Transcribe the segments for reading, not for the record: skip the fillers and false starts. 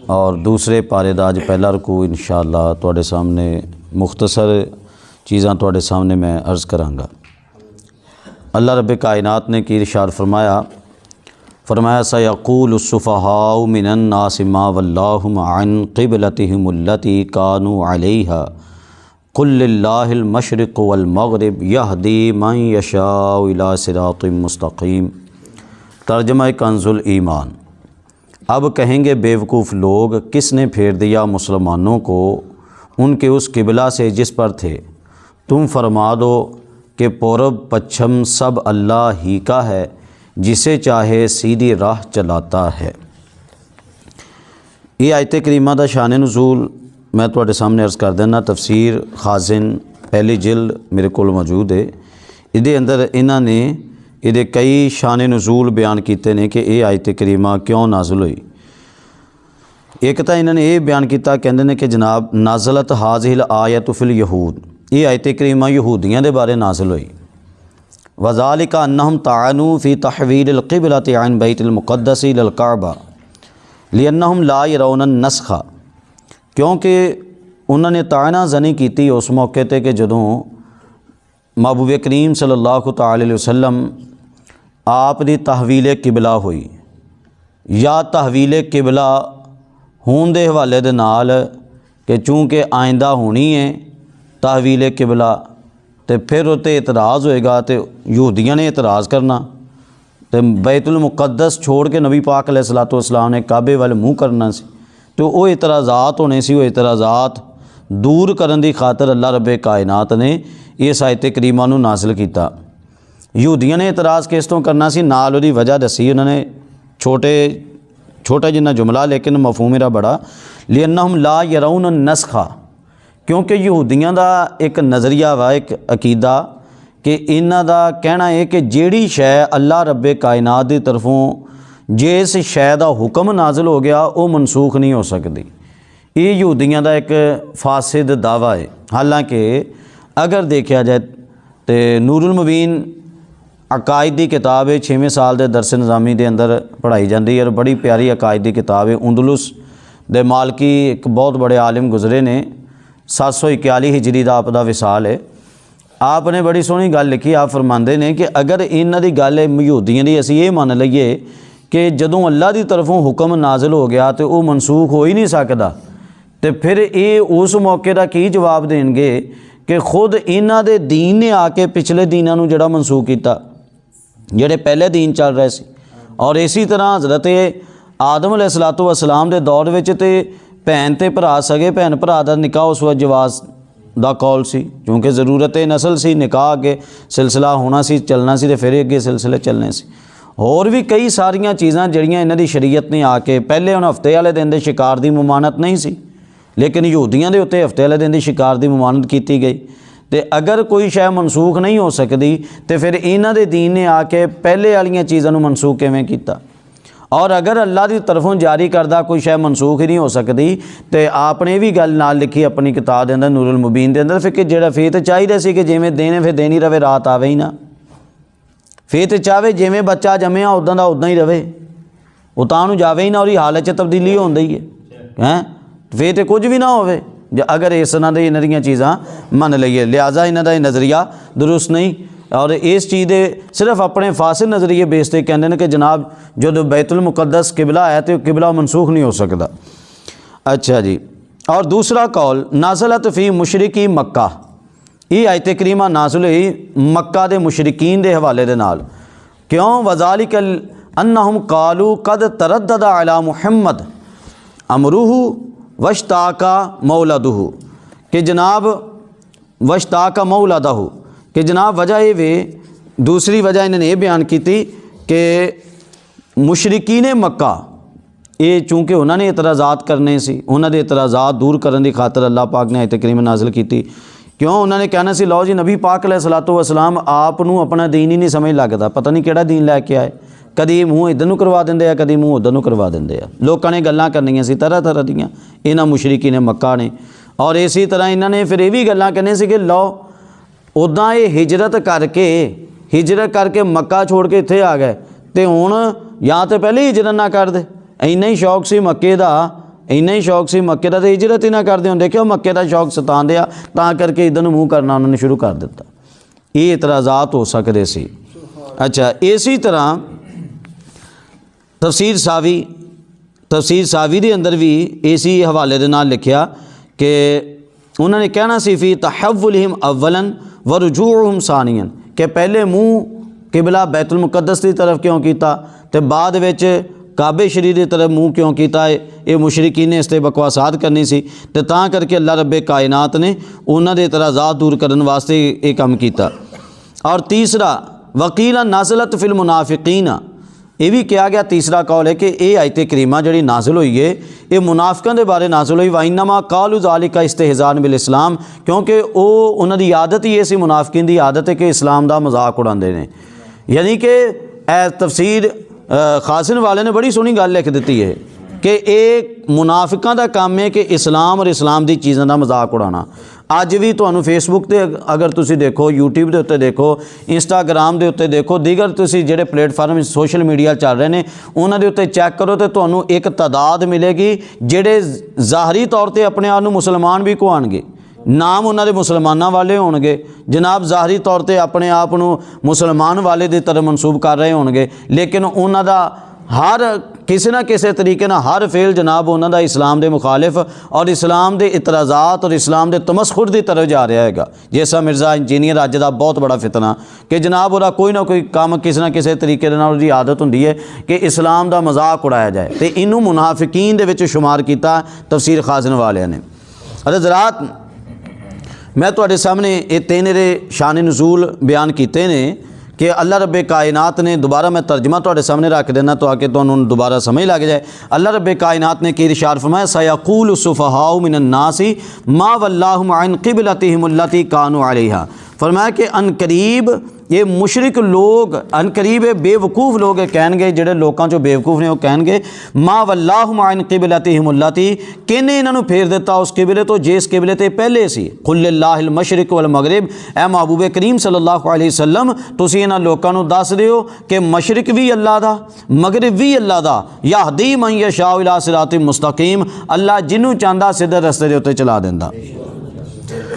और दूसरे पारे दा अज पहला रकू इंशाअल्लाह तुहाडे सामने मुख्तसर चीज़ां तुहाडे सामने मैं अर्ज़ करांगा। अल्लाह रब्बे कायनात ने की इरशाद फरमाया सयक़ूलु सुफ़हाउ मिनन नासि मा वल्लाहुम अन क़िबलतिहिम अल्लती कानू अलैहा कुल लिल्लाहिल मशरिक़ु वल मग़रिब यहदी मन यशाउ इला सिरातिम मुस्तक़ीम। तर्जुमा कंज़ुल ईमान। अब कहेंगे बेवकूफ़ लोग, किसने फेर दिया मुसलमानों को उनके उस किबला से जिस पर थे। तुम फरमा दो कि पूरब पश्चिम सब अल्लाह ही का है, जिसे चाहे सीधी राह चलाता है। ये आयत करीमा दा शान नुज़ूल मैं तुहाडे सामने अर्ज़ कर देना। तफसीर खाजिन पहली जिल्द मेरे कोल मौजूद है। इहदे अंदर इन्हां ने इहदे कई शान नुज़ूल बयान किए ने कि यह आयत करीमा क्यों नाज़िल हुई। एक तो इन्होंने ये बयान किया, कहते हैं कि जनाब नाज़लत हाज़िल आयत फिल यहूद, ये आयत करीमा यहूदियों के बारे नाज़िल हुई। वज़ालिका अन्नहुम ताअनू फ़ी तहवील क़िबलति अन बैतिल मुक़द्दस इलल काबा लिअन्नहुम ला यरौन नस्ख़ा, क्योंकि उन्होंने ताना जनी की उस मौके पर कि जदों महबूब करीम सल्लल्लाहु अलैहि वसल्लम आप दी तहवील किबला हुई या तहवील किबला होने के हवाले दे नाल कि चूँकि आइंदा होनी है तहवील किबला, तो फिर उत्ते इतराज़ होएगा तो यहूदियों ने इतराज़ करना, तो बैतुल मुक़द्दस छोड़ के नबी पाक अलैहिस्सलातु वस्सलाम ने काबे वाल मुँह करना सी। तो वो इतराज़ात होने सी, वो इतराज़ात दूर करने की खातर अल्लाह रब्बे कायनात ने इस आयत करीमा नूं नाज़िल कीता। यहूदियों ने इतराज़ किस तों करना सी, नाल उहदी वजह दसी उन्होंने, छोटा जिन्ना जुमला लेकिन मफहूम मेरा बड़ा। लिअन्नहुम ला यरौन नस्ख़ा, क्योंकि यहूदियों का एक नज़रिया वा, एक अकीदा कि इन्हां दा कहना है कि जिहड़ी शै अल्लाह रब्बे कायनात की तरफों जिस शै दा हुक्म नाज़िल हो गया वो मनसूख नहीं हो सकती। ये यहूदियों का एक फासिद दावा है। हालांकि अगर देखा जाए तो नूरुल मुबीन अकायद की किताब है, 6वें साल के दरस निज़ामी के अंदर पढ़ाई जाती है और बड़ी प्यारी अकायद की किताब है। उंदलुस दे मालकी एक बहुत बड़े आलिम गुजरे ने, 741 हिजरी का आपका विसाल है। आपने बड़ी सोहनी गल लिखी। आप फरमाते हैं कि अगर इन्हां दी गल यहूदियों की असीं ये मान लईए कि जदों अल्लाह की तरफों हुक्म नाज़िल हो गया तो वह मनसूख हो ही नहीं सकता, तो फिर ये उस मौके का की जवाब देंगे कि खुद इन्हां दे दीन ने आके पिछले दीनां नूं जिहड़ा मनसूख किया, जिहड़े पहले दीन चल रहे सी। और इसी तरह हज़रत आदम अलैहिस्सलातु वस्सलाम दे दौर विच ते भैन ते भरा सगे भैन भरा दा निकाह उस वक्त जवाज़ दा कौल सी, क्योंकि ज़रूरत नस्ल सी, निकाह अगे सिलसिला होना सी, चलना सी, तो फिर अगे सिलसिले चलने सी। होर भी कई सारिया चीज़ां जिहड़ियां इन्हां दी शरीयत ने आके, पहले हुण हफ्ते वाले दिन दे शिकार की ममानत नहीं सी, लेकिन यहूदियों के उत्ते हफ्ते वाले दिन की शिकार की ममानत की गई। तो अगर कोई शै मनसूख नहीं हो सकती तो फिर इन्हां दे दीन ने आके पहले वालियां चीज़ों नूं मनसूख किवें कीता। और अगर अल्लाह की तरफों जारी करदा कोई शै मनसूख ही नहीं हो सकती, तो आपने भी गल नाल लिखी अपनी किताब के अंदर नूरुल मुबीन के अंदर, फिर कि जेड़ा फेत चाहिए सी कि जिवें देने फिर देनी रहे, रात आवे ही ना। फेत चाहे जिवें बच्चा जमिया उदां दा उदां ही रहे, उतां नूं जावे ही ना, और हालत च तब्दीली होंदी है। फिर तो कुछ भी ना होवे अगर इस तरह की इन्हां दीयां चीज़ां मन लईए। लिहाजा इन्हां दा नज़रिया दुरुस्त नहीं, और इस चीज़ दे सिर्फ अपने फासिल नज़रिए बेसते कहते हैं कि जनाब जो बैतुल मुक़द्दस किबला है तो किबला मनसूख नहीं हो सकता। अच्छा जी। और दूसरा कौल नाज़लत फ़ी मुशरिकी मक्का, ये आयत करीमा नाज़िल हुई मक्का दे मुशरिकीन दे हवाले दे नाल। क्यों? वज़ालिका अन्नहुम क़ालू क़द तरद्दद अला मुहम्मद अमरुहु वश्ताका मौलदहु, कि जनाब वश्ताका मौलदहु, कि जनाब वजह ये वे, दूसरी वजह इन्होंने ये बयान की कि मुशरिकीन मक्का ये चूँकि उन्होंने इतराज़ात करने सी, उन्होंने इतराज़ात दूर करने की खातर अल्लाह पाक ने आयत करीम नाज़िल की। क्यों? उन्होंने कहना सी लो जी नबी पाक अलैहिस्सलातु वस्सलाम आप नूं अपना दीन ही नहीं समझ लगता, पता नहीं किहड़ा दीन लैके आए, कदी मूँह इधर नूं करवा देंदे आ, कदी मूँह उधर नूं करवा देंदे आ। लोकां ने गल्लां करनियां सी तरह तरह दीयां इन्हां मुशरिकीन मक्का ने। और इसी तरह इन्होंने फिर ये भी गल्लां कहने सी कि लो उदां ये हिजरत करके मक्का छोड़ के इत्थे आ गए, तो हुण या तो पहले हिजरत ना कर दे, इन्ना ही शौक सी मक्के दा इन्ना ही शौक सी मक्के का, तो हिजरत ही ना करते हो। देखियो मक्के का शौक सतांदे आ, तां करके इधर मूँह करना उन्होंने शुरू कर दिता। ये इतराज़ात हो सकते सी। अच्छा, इसी तरह तफसीर सावी दे अंदर भी इसी हवाले दे नाल लिखिया कि उन्होंने कहना सी फ़ी तहव्वुलिहिम अव्वलन व रुजूउहुम सानियन, कि पहले मुँह किबला बैतुल मुक़द्दस की तरफ क्यों किया, तो बाद विच काबे शरीफ की तरफ मुँह क्यों किया है। ये मुशरिकीन ने इस ते बकवासात करनी सी, तो तां करके अल्लाह रब्बे कायनात ने उन्हां दे इतराज़ात दूर करने वास्ते ये काम किया। और तीसरा वकीला नाज़लत फिल मुनाफिकीन, ये भी कहा गया, तीसरा कौल है कि ये आयत करीमा जी नाजिल हुई है ये मुनाफिकों के बारे नाजिल हुई। वाइन्नमा कालू ज़ालिका इस्तेहज़ान बिल इस्लाम, क्योंकि वो उन्होंने आदत ही ऐसी, मुनाफिकीन की आदत है कि इस्लाम का मजाक उड़ाते हैं। यानी कि तफसीर खासिन वाले ने बड़ी सोहनी गल लिख दी है कि एक मुनाफिकों का काम है कि इस्लाम और इस्लाम की चीज़ों का मजाक उड़ाना। अज भी तुहानू फेसबुक ते अगर तुसी देखो, यूट्यूब के उत्ते देखो, इंस्टाग्राम के उत्ते देखो, दीगर तुसी जेडे प्लेटफार्म सोशल मीडिया चल रहे हैं उन्होंने उत्ते चैक करो तो तुहानू एक तादाद मिलेगी जेडे ज़ाहरी तौर पर अपने आप को मुसलमान भी कहणगे, नाम उन्होंने मुसलमानों वाले होणगे, जनाब ज़ाहरी तौर पर अपने आप को मुसलमान वाले की तरफ मनसूब कर रहे होणगे, लेकिन उन्हों का हर किसी ना किसी तरीके ना हर फेल जनाब उन्हों का इस्लाम के मुखालिफ और इस्लाम के इतराज़ात और इस्लाम के तमस्खुर की तरफ जा रहा है। जैसा मिर्ज़ा इंजीनियर अज का बहुत बड़ा फितना कि जनाब वह कोई ना कोई काम किसी ना किसी तरीके उसकी आदत होंगी है कि इस्लाम का मजाक उड़ाया जाए, तो इनू मुनाफिकीन दे विच शुमार किया तफसीर खासिन वालियां ने। अरे ज़रात मैं तुहाडे सामने ये तीन शान नुज़ूल बयान किए ने कि अल्लाह रब्बे कायनात ने, दोबारा मैं तर्जमा तुहाडे सामने रख देना तो आके तुहानू दोबारा समझ लग जाए। अल्लाह रब्बे कायनात ने कि इरशाद फरमाया सयक़ूलु सुफ़हाउ मिनन नासी मा वल्लाहुम अन क़िबलतिहिम अल्लती कानू अलैहा, फरमाया कि अनकरीब ये मुशरिक लोग, अनकरीब बेवकूफ़ लोग कहणगे, जेडे लोगों चो बेवकूफ़ ने वो कहणगे मा वल्लाहुम अन क़िबलतिहिम अल्लती, किने इन्होंने फेर दिता उस किबले तो जिस किबले ते पहले सी। कुल लिल्लाहिल मशरिक वल मगरिब, ए महबूबे करीम सल्लल्लाहु अलैहि वसल्लम तुसीं इन्हां लोकां नूं दस दिओ कि मशरिक भी अल्लाह दा, मगरिब भी अल्लाह दा, यहदी मन यशाउ इला सिरातिम मुस्तकीम, अल्लाह जिन्हों चाहता सीधे रस्ते दे उत्ते चला दिंदा।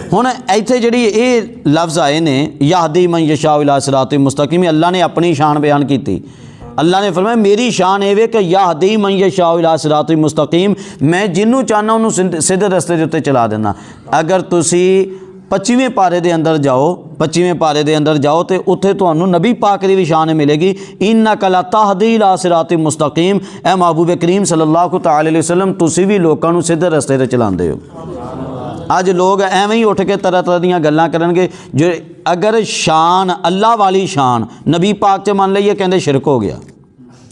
हुण इत्थे जिहड़ी ये लफ्ज़ आए ने यहदी मन यशाउ इला सिरातिम मुस्तकीम, अल्लाह ने अपनी शान बयान की। अल्लाह ने फरमाया मेरी शान ये कि यहदी मन यशाउ इला सिरातिम मुस्तकीम, मैं जिन्हों चाहना उन्होंने सीधे रस्ते के उत्ते चला देना। अगर तुसी 25वें पारे के अंदर जाओ, 25वें पारे के अंदर जाओ तो उत्थे तुहानू नबी पाक की भी शान मिलेगी, इन्नका ला तहदी इला सिरातिम मुस्तकीम, ए महबूब करीम सल्लल्लाहु तआला अलैहि वसल्लम तुसी भी लोगों को सीधे रस्ते ते चलाते हो। अज लोग एवं ही उठ के तरह तरह दीयां गल्लां करनगे। जो अगर शान अल्लाह वाली शान नबी पाक च मान लईए कहंदे शिरक हो गया,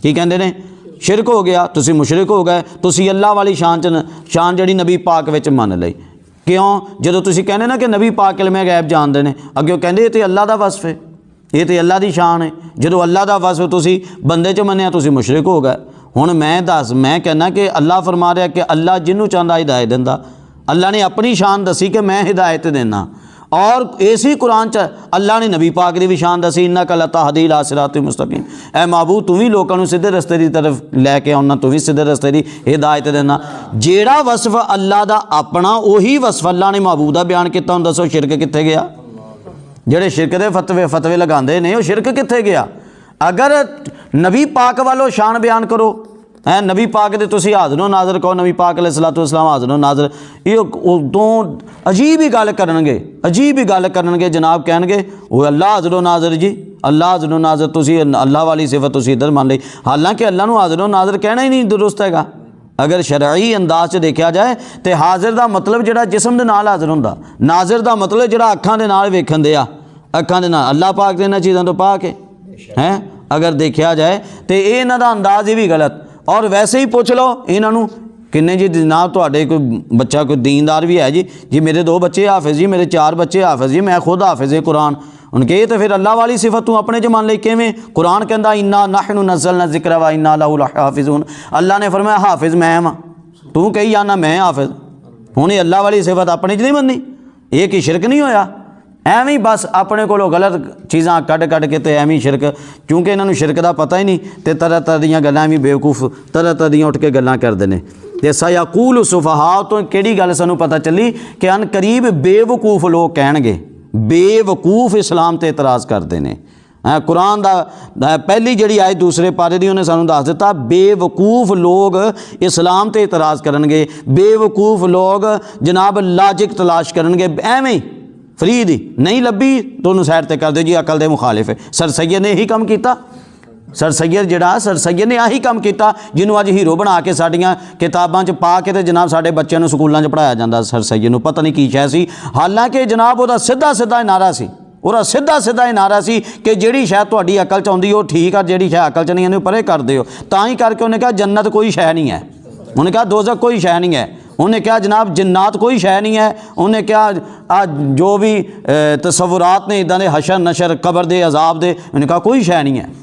की कहंदे ने शिरक हो गया, तुसी मुशरिक हो गए, तुसी अल्लाह वाली शान जिहड़ी नबी पाक विच मान लई। क्यों? जदों तुसी कहंदे ना कि नबी पाक इल्मे गैब जानदे ने, अगे कहंदे ये तो अल्लाह दा वसफ है, ये तो अल्लाह की शान है। जदों अल्लाह दा वसफ तुसी बंदे च मन्निया तुसी मुशरिक हो गए। हुण मैं कहना कि अल्लाह फरमा रहा कि अल्लाह जिन्हों चाहता हिदायत दिंदा, अल्लाह ने अपनी शान दसी कि मैं हिदायत देना, और इसी कुरान च अल्लाह ने नबी पाक की भी शान दसी इन्नका ला तहदी इला सिरातिम मुस्तकीम, ऐ महबूब तू भी लोगों को सीधे रस्ते की तरफ लैके आना, तू भी सीधे रस्ते की हिदायत देना। जेड़ा वसफ अल्लाह का अपना उही वसफ अल्लाह ने महबूब का बयान किया, हुण दसो शिरक कित्थे गया? जेड़े शिरक के फतवे लगाते हैं वो शिरक कित्थे गया? अगर नबी पाक वालों शान बयान करो, है नबी पाक दे तुसी हाज़िर नाज़र कहो, नबी पाक अलैहिस्सलातु वस्सलाम हाज़िर नाज़र, ये उदों अजीब ही गल करनगे, अजीब ही गल करनगे, जनाब कहणगे वो अल्लाह हाज़िर नाज़र जी, अल्लाह हाज़िर नाज़र, तुसी अल्लाह वाली सिफत तुसी इधर मान ली, हालांकि अल्लाह नूं हाज़िर नाज़र कहना ही नहीं दुरुस्त हैगा। अगर शरई अंदाज से देखा जाए तो हाज़िर का मतलब जिहड़ा जिस्म दे नाल हाज़िर हुंदा, नाज़र का मतलब जिहड़ा अखां दे नाल वेखण दे आ, अखां दे नाल अल्लाह पाक दे इन्हां चीज़ां तो पा के हैं अगर देखा जाए तो ये इन्हां दा अंदाज़ ही भी गलत। और वैसे ही पूछ लो इन्हों किन्ने जी जनाब तुहाडे कोई बच्चा कोई दीनदार भी है जी मेरे 2 बच्चे हाफिज़ जी, मेरे 4 बच्चे हाफिज़ जी, मैं खुद हाफिज़ कुरान। उनके ये तो फिर अल्लाह वाली सिफत तू अपने च मान ली किवें? कुरान कहंदा इन्ना नहनु नज़्ज़लना ज़िक्र व इन्ना लहू लहाफ़िज़ून, अल्लाह ने फरमाया हाफिज़ मैं हाँ, तू कही जाना मैं हाफिज़। हुण अल्लाह वाली सिफत अपने च नहीं मननी, ये कि शिरक नहीं होया? एवं बस अपने को गलत चीज़ां कढ़ के तो एवं शिरक, क्योंकि इन्होंने शिरक का पता ही नहीं, तो तरह तरह दीयां गल्लां भी बेवकूफ़ तरह तरह दीयां उठ के गल्लां करते हैं। ते सयकूल सुफहा तो किहड़ी गल सानू पता चली कि अन करीब बेवकूफ़ लोग कहणगे, बेवकूफ़ इस्लाम ते इतराज़ करते हैं। कुरान दा पहली जिहड़ी आयत दूसरे पारे दी उन्हें सानू दस दिता, बेवकूफ़ लोग इस्लाम ते इतराज़ करनगे, बेवकूफ़ लोग जनाब लाजिक तलाश करनगे, एवें फ्री दी नहीं लभी तो उन्होंने साइड ते कर दे जी, अकल दे मुखालिफ है। सर सैयद ने यही काम किया, सर सैयद जिहड़ा सर सैयद ने आही काम किया जिन्होंने अज हीरो बना के साडियां किताबां च पा के ते जनाब साडे बच्चों नूं स्कूलों च पढ़ाया जाता। सर सैयद नूं पता नहीं की शै सी, हालांकि जनाब उहदा सीधा सीधा नारा सी, उहदा सीधा सीधा नारा सी कि जिहड़ी शै तुहाडी अकल च आउंदी ओह ठीक है, जिहड़ी शै अकल च नहीं आउंदी परे कर दिओ। तां ही करके उन्हें कहा जन्नत कोई शै नहीं है, उन्हें कहा दोज़ख कोई शै नहीं है, उन्हें कहा जनाब जिन्नात कोई शै नहीं है, उन्हें कहा जो भी तसव्वुरात ने इदां दे हशर नशर कबर दे अजाब दे, उन्हें कहा कोई शै नहीं है।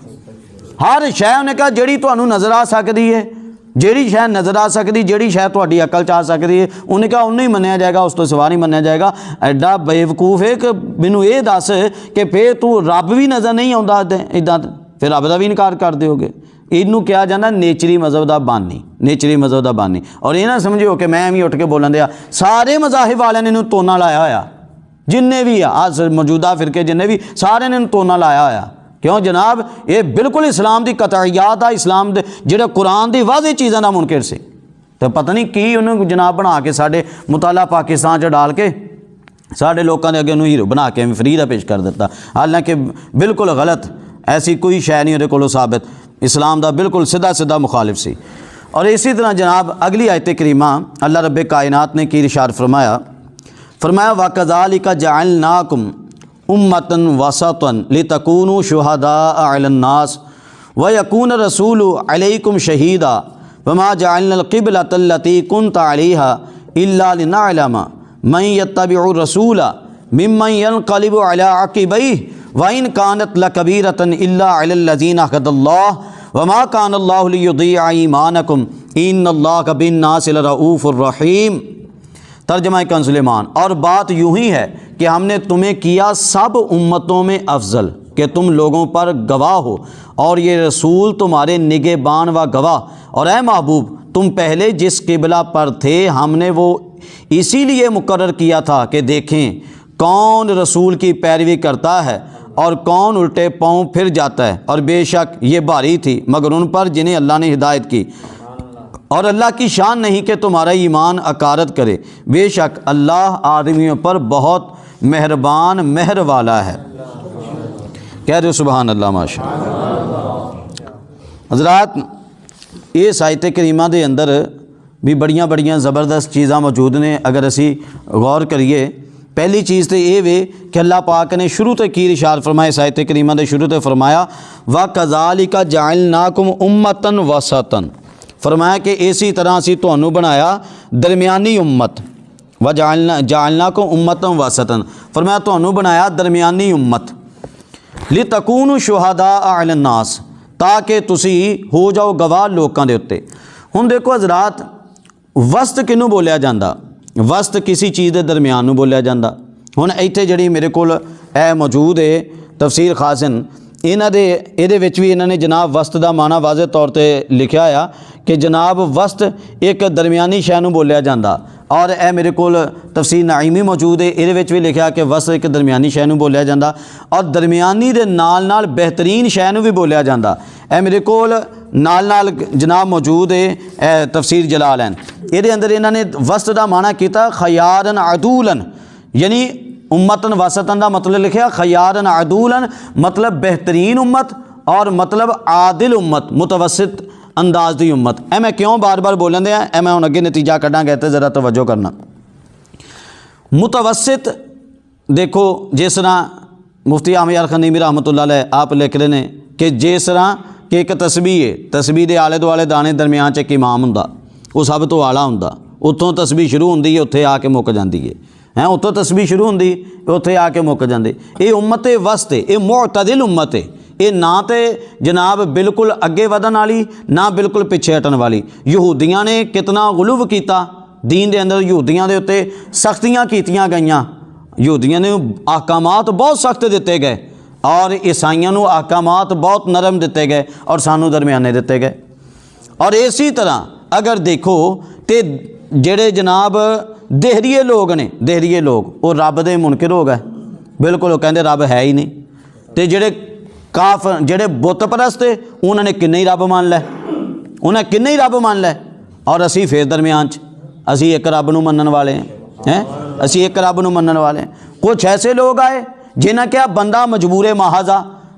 हर शै उन्हें कहा जिहड़ी तुहानूं नज़र आ सकदी है, जिहड़ी शै नज़र आ सकदी, जिहड़ी शै तुहाडी अकल च आ सकदी है, उन्हें कहा उन्हें ही मन्निया जाएगा, उस तो सिवा नहीं मन्निया जाएगा। एडा बेवकूफ़ है कि मैनूं ये दस कि फिर तू रब भी नज़र नहीं आउंदा इदां, फिर रब दा भी इनकार कर दोगे। इनू कहा जाता नेचरी मज़हब का बानी, नेचरी मज़हब का बानी। और ये ना समझो कि मैं भी उठ के बोलन दिया, सारे मज़ाहिब वाले ने इनू तोना लाया होया, जिन्ने भी आज मौजूदा फिरके जिन्ने भी सारे ने तोना लाया होया। क्यों जनाब, ये बिल्कुल इस्लाम की कतईयात आ, इस्लाम दे जिहड़े कुरान की वाज़े चीज़ों का मुनकिर से, तो पता नहीं की उन्होंने जनाब बना के साडे मुताला पाकिस्तान च डाल के साडे लोगों के अगे उन्होंने हीरो बना के फ्री का पेश कर दिता। हालांकि बिल्कुल गलत, ऐसी कोई शै नहीं उहदे कोलों साबित, इस्लाम का बिल्कुल सीधा सीधा मुखालिफ सी। और इसी तरह जनाब अगली आयत करीमा अल्लाह रब्बे कायनात ने की इरशाद फरमाया, फरमाया वकज़ालिका जअलनाकुम उम्मतन वसतन लितकूनु शुहदाअ अलन्नास व यकून रसूलु अलैकुम शहीदा वमा जअलनल क़िबलतल्लती कुन्ता अलैहा इल्ला लिनअलमा मन यत्तबिउ रसूला मिम्मन यनक़लिबु अला अक़िबैहि व इन कानत लकबीरतन इल्ला अलल्लज़ीना हदल्लाह वमा कानल्लाहु लियुज़ीअ ईमानकुम इन्नल्लाहा बिन्नासि लरऊफ़ुर रहीम। तर्जमा कंज़ुल ईमान। और बात यूँ ही है कि हमने तुम्हें किया सब उम्मतों में अफजल कि तुम लोगों पर गवाह हो, और ये रसूल तुम्हारे निगहबान व गवाह। और ए महबूब, तुम पहले जिस किबला पर थे हमने वो इसीलिए मुकर्रर किया था कि देखें कौन रसूल की पैरवी करता है और कौन उल्टे पाँव फिर जाता है। और बेशक ये भारी थी मगर उन पर जिन्हें अल्लाह ने हिदायत की, और अल्लाह की शान नहीं कि तुम्हारा ईमान अकारत करे, बेशक अल्लाह आदमियों पर बहुत मेहरबान मेहर वाला है। कह रहे हो सुबहान अल्लाह माशाअल्लाह। हज़रात, ये आयत करीमा दे अंदर भी बड़ियां बड़ियां ज़बरदस्त चीज़ां मौजूद ने। अगर असी गौर करिए, पहली चीज़ तो ये वे कि अल्लाह पाक ने शुरू तो की इरशाद फरमाया, इस आयत करीमा दे शुरू तो फरमाया व कज़ालिका जअलनाकुम उम्मतन वसतन, फरमाया कि इसी तरह असी तुहानू बनाया दरमियानी उम्मत। व जअलनाकुम उम्मतन वसतन, फरमाया तुहानू बनाया दरमियानी उम्मत। लितकूनु शुहदाअ अलन्नास, ताकि तुसी हो जाओ गवाह लोगों के उत्ते। हुण देखो हज़रात, वसत किनू बोलिया जाता? वसत किसी चीज़ के दरमियान नूं बोलिया जाता। हुण इत्थे जिहड़ी मेरे कोल ए मौजूद है तफसीर खासिन, इन्हां दे इहदे विच भी इन्हां ने जनाब वसत का माना वाज़े तौर पर लिखा आ कि जनाब वसत एक दरमियानी शै नूं बोलिया जाता। और ए मेरे कोल तफसीर नाइमी मौजूद है, इहदे विच भी लिखा कि वसत एक दरमियानी शै नूं बोलिया जाता, और दरमियानी दे नाल नाल बेहतरीन शै नूं भी बोलिया जाता। ए मेरे कोल नाल नाल जनाब मौजूद है तफसीर जलालैन, इहदे अंदर इन्हां ने वसत का माना किया खयारन अदूलन, यानी उम्मतन वसतन का मतलब लिखा खयारन अदूलन, मतलब बेहतरीन उम्मत, और मतलब आदिल उम्मत, मुतवसत अंदाज की उम्मत। ए मैं क्यों बार बार बोलन दिया, ए मैं हुण अगे नतीजा कढ़ांगा, तो ज़रा तवज्जो करना। मुतवसत देखो, जिस तरह मुफ्ती आमिर यार खनीमी रहमतुल्लाह अलैह आप लिख रहे हैं कि जिस तरह कि एक तस्बीह है, तस्बीह के आले दुआले दाने दरमियान च एक इमाम हुंदा, वो सब तो आला हुंदा, उत्थों तस्बीह शुरू होंदी है, उत्थे आके मुक जाती है, उत्थों तस्बीह शुरू होंदी, उत्थे आके मुक जाती। ये उम्मत वसत है, ये मुअतदिल उम्मत है, ये ना तो जनाब बिल्कुल अगे वधन वाली, ना बिल्कुल पिछे हटन वाली। यहूदियाँ ने कितना गुलूव किया दीन के अंदर, यहूदियों के उत्ते सख्तियाँ कीतियां गईयां, यहूदियों ने अहकामात बहुत सख्त दिते गए, और ईसाइयों को अहकामात बहुत नरम दिते गए, और सानू दरमियाने दिते गए। और इसी तरह अगर देखो ते जेड़े जनाब देहरीए लोग ने, देहरीए लोग वो रब दे मुनकिर हो गए, बिल्कुल वो कहते रब है ही नहीं। तो जेड़े काफ जेड़े बुत परस्त उन्होंने किन्ने ही रब मान लै, उन्हें किन्ने ही रब मान लै। और असी फिर दरम्यान च असी एक रब नूं मनण वाले हैं, असी एक रब नूं मनण वाले हैं। कुछ ऐसे लोग आए जिन्हें क्या बंदा मजबूरे महाजा,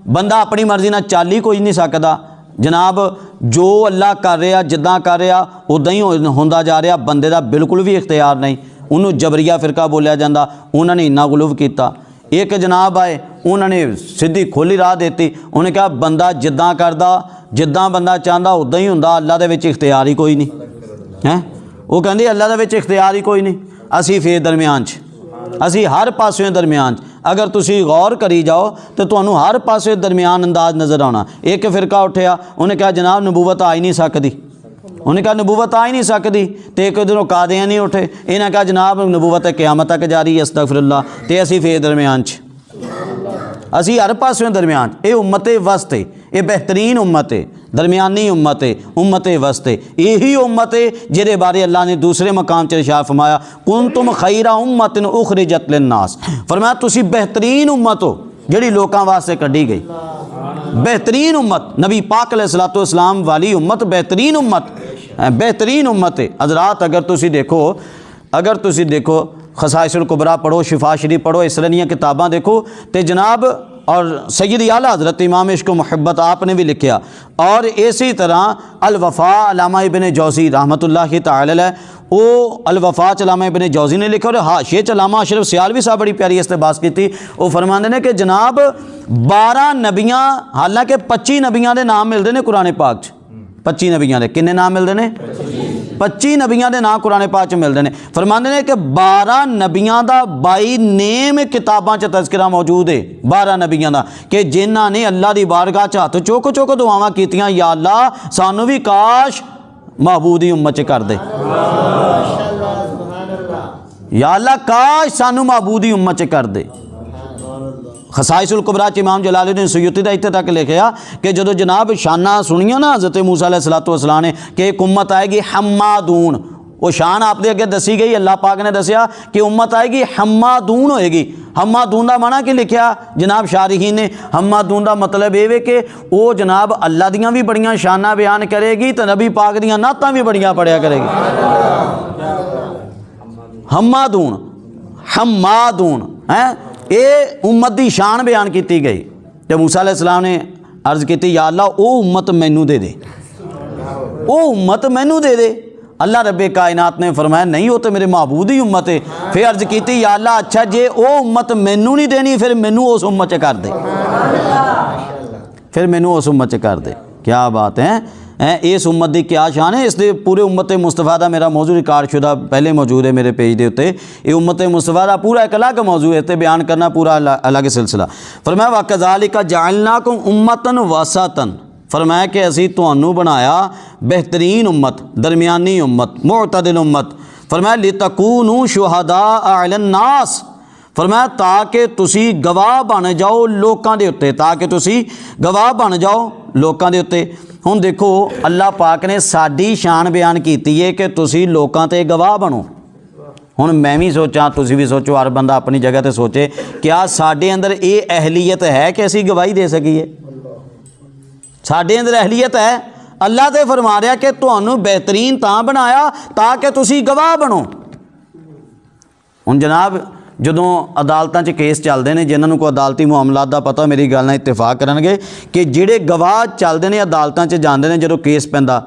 बंदा अपनी मर्जी नाल चल ही कोई नहीं सकता जनाब, जो अल्लाह कर रहा जिद्दां कर रहा उदां ही होंदा जा रहा, बंदे दा बिल्कुल भी इख्तियार नहीं। उन्होंने जबरिया फिरका बोलिया जाता, उन्होंने इन्ना गुलूव किया। एक जनाब आए उन्होंने सीधी खोली राह देती, उन्हें कहा बंदा जिद्दां करदा जिद्दां बंदा चाहता उदां ही हुंदा, अल्लाह दे विच इख्तियार ही कोई नहीं है। वो कहंदे अल्लाह दे विच इख्तियार ही कोई नहीं। असी फिर दरम्यान च, असी हर पासों दरम्यान च, अगर तुसी गौर करी जाओ तो तुहानूं हर पासे दरम्यान अंदाज नज़र आना। एक फिरका उठिया, उन्हें कहा जनाब नबूवत आ ही नहीं सकती, उन्हें कहा नबूवत आ ही नहीं सकती। तो एक उधरों कादियां नहीं उठे, इन्हें कहा जनाब नबूवत क़यामत तक जारी है, अस्तगफिरुल्लाह। तो असी फिर दरम्यान च, असी हर पासों दरम्यान। ये उम्मत वस्त है, ये बेहतरीन उम्मत है, दरम्यानी उम्मत है, उम्मत वस्त है। यही उम्मत है जिहदे बारे अल्लाह ने दूसरे मकाम च इरशाद फरमाया, कुंतुम खैरा उम्मतिन उखरिजत लिन्नास, फरमाया तुसी बेहतरीन उम्मत हो जिहड़ी लोकां वास्ते कड्ढी गई। बेहतरीन उम्मत, नबी पाक अलैहिस्सलातु वस्सलाम वाली उम्मत बेहतरीन उम्मत, बेहतरीन उम्मत है। हज़रात अगर तुसी देखो खसाइसुल कुबरा पढ़ो, शिफा शरीफ पढ़ो, इस तरह दी किताबां देखो तो जनाब, और सैयद आला हज़रत इमाम इश्क व मुहब्बत आपने भी लिखा। और इसी तरह अल वफ़ा अल्लामा इब्न जौज़ी रहमतुल्लाहि तआला अलैह, वो अल वफ़ा च अल्लामा इब्न जौज़ी ने लिखा। और हाशिए च अल्लामा अशरफ सियालवी साहब बड़ी प्यारी इस्तबास की। वो फरमाते हैं कि जनाब 12 नबियाँ, हालांकि 25 नबियाँ के नाम मिलते हैं कुरान पाक च, 25 नबियाँ के किन्ने नाम मिलते हैं, 25 नबियाँ के नाम कुरान पाक च मिलते हैं। फरमाते हैं कि 12 नबियाँ का बाई नेम किताबां च तज़किरा मौजूद है, 12 नबियाँ का, कि जिन्हां ने अल्लाह की बारगाह च हत्थ चुक चुक दुआवां कीतियां, या अल्लाह सानू भी काश महबूब दी उम्मत च कर दे, या अल्लाह काश सानू महबूब दी उम्मत च कर दे। खसाइसुल कुबरा च इमाम जलालुद्दीन सुयूती का इत्थे तक लिखा कि जो जनाब शाना सुनिया ना हज़रत मूसा अलैहिस्सलातु वस्सलाम ने कि एक उम्मत आएगी हम्मादून, वो शान आपके अगे दसी गई, अल्लाह पाक ने दसिया कि उम्मत आएगी हम्मादून होएगी। हम्मादून का माना कि लिखा जनाब शारिहीन ने, हम्मादून का मतलब ये कि वो जनाब अल्लाह दियाँ भी बड़ियाँ शाना बयान करेगी तो नबी पाक दियाँ नातां भी बड़ियाँ पढ़िया करेगी। हम्मादून, हम्मादून है ये उम्मत की शान बयान की गई। तो मूसा अलैहिस्सलाम ने अर्ज़ की, या अल्लाह वो उम्मत मैनू दे दे, वो उम्मत मैनू दे दे। अल्लाह रब्बे कायनात ने फरमाया नहीं, वो तो मेरे महबूब की उम्मत है। फिर अर्ज़ की, या अल्लाह अच्छा जे वो उम्मत मैनू नहीं देनी फिर मैनू उस उम्मत च कर दे, फिर मैनू उस उम्मत च कर दे। क्या बात है, इस उम्मत की क्या शान है। इसलिए पूरे उम्मत मुस्तफा का मेरा मौजू रिकॉर्डशुदा पहले मौजूद है मेरे पेज के उत्ते। ये उम्मत मुस्तफा का पूरा एक अलग मौजू है, बयान करना पूरा अलग सिलसिला। फरमाया वकज़ालिका जअलनाकुम उम्मतन वसतन, फरमाया कि असी तुहानू बनाया बेहतरीन उम्मत, दरमियानी उम्मत, मुअतदिल उम्मत। फरमाया लितकूनू शुहदा अलन नास, फरमाया ताकि तुसी गवाह बन जाओ लोकां दे उत्ते, ताकि तुसी गवाह बन जाओ लोकां दे उत्ते। हुण देखो अल्लाह पाक ने साडी शान बयान की है कि तुसी लोकां ते गवाह बनो। हुण मैं भी सोचा, तुसी भी सोचो, हर बंदा अपनी जगह ते सोचे, क्या साडे अंदर ये अहलियत है कि असी गवाही दे सकीए? साडे अंदर अहलियत है? अल्लाह ते फरमा रहा कि तुहानू बेहतरीन तां बनाया ताकि तुसी गवाह बनो। हुण जनाब जदों अदालतां च केस चलते हैं, जिन्होंने कोई अदालती मामलात का पता मेरी गल नाल इत्तेफाक करनगे कि जिहड़े गवाह चलते हैं अदालतां च जांदे ने, जदों केस पैंदा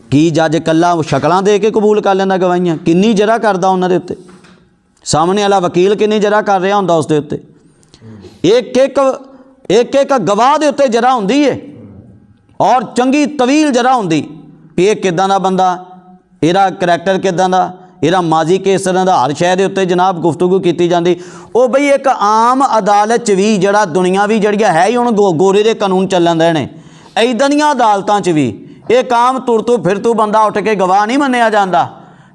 की जज कल्ला शक्लां दे के कबूल कर लैंदा गवाहियां, किन्नी जरा करदा उन्हां दे उत्ते, सामने वाला वकील किन्नी जरा कर रहा हुंदा उसदे उत्ते, एक एक गवाह दे उत्ते जरा हुंदी है और चंगी तवील जरा हुंदी भी ये किदां दा बंदा, इहदा करैक्टर किदां दा, इहदा माजी किस तरह का, हर शय के उत्ते जनाब गुफ्तगू की जाती। वो बई एक आम अदालत च भी जड़ा दुनिया भी जड़िया है ही हुण गोरे दे कानून चलन दे ने, इदां दीयां अदालतां च भी एक आम तुर तू फिर तू बंदा उठ के गवाह नहीं मन्निया जाता।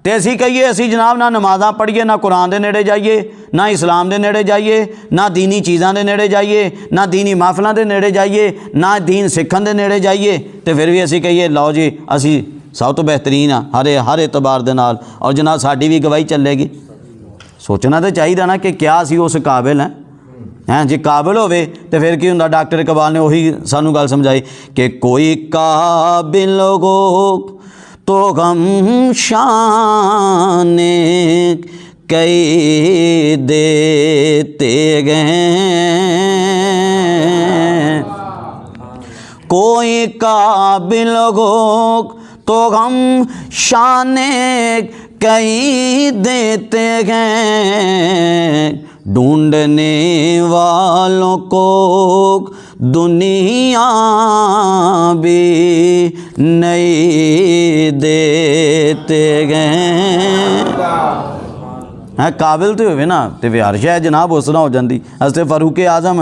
तो असी कहिए असी जनाब ना नमाज़ां पढ़िए, ना कुरान के नेड़े जाइए, ना इस्लाम के नेड़े जाइए, ना दीनी चीज़ों के नेड़े जाइए, ना दीनी महफलों के नेड़े जाइए, ना दीन सिखण के नेड़े जाइए, तो फिर भी असी कहिए लो जी असी सब तो बेहतरीन आ हर एतबार दे नाल, और जनाब साडी भी गवाही चलेगी। सोचना तो चाहिए ना कि क्या असी उस काबिल हैं जे काबिल होवे तो फिर की हुंदा। डॉक्टर इकबाल ने वही सानू गल समझाई कि कोई काबिल हो तो गम शाने कई देते गए, कोई काबिल हो तो गम शाने कई देते गए, ढूंढने वालों को दुनिया भी नहीं देते गए। है काबिल तो होवे ना तो फिर हर शय जनाब उस तरह हो जाती। असते फारूक आजम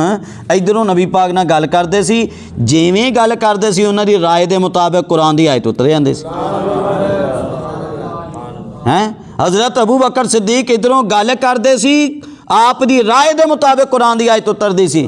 इधरों नबी पाक नाल गल करते सी, जिवें गल करते सी उन्हां दी राय दे मुताबिक कुरान दी आयत उतर जांदी सी। हैं हज़रत अबू बकर सिद्दीक इधरों गल करते सी, आप दी राय दे मुताबिक कुरान दी आयत उतरदी सी।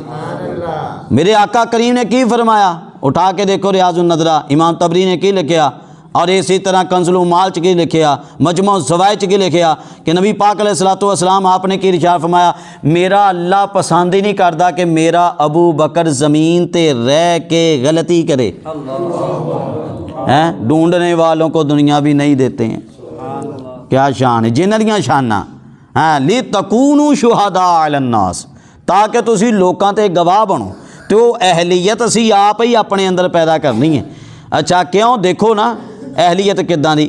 मेरे आका करीम ने की फरमाया, उठा के देखो रियाजुन नज़रा, इमाम तबरी ने की लिखिया, और इसी तरह कंज़ुल उम्माल च की लिखिया, मजमू ज़वाइद च की लिखिया कि नबी पाक अलैहिस्सलातु वस्सलाम आपने की इरशाद फरमाया, मेरा अल्लाह पसंद ही नहीं करता कि मेरा अबू बकर ज़मीन ते रह के गलती करे। हैं ढूंढने वालों को दुनिया भी नहीं देते हैं। क्या शान है जिन्हां दियां शाना। हाँ ली तकूनू शुहदा अलन्नास, ताकि तुसी लोकां ते गवाह बनो। तो अहलीयत असी आप ही अपने अंदर पैदा करनी है। अच्छा क्यों, देखो ना अहलीयत किदां दी।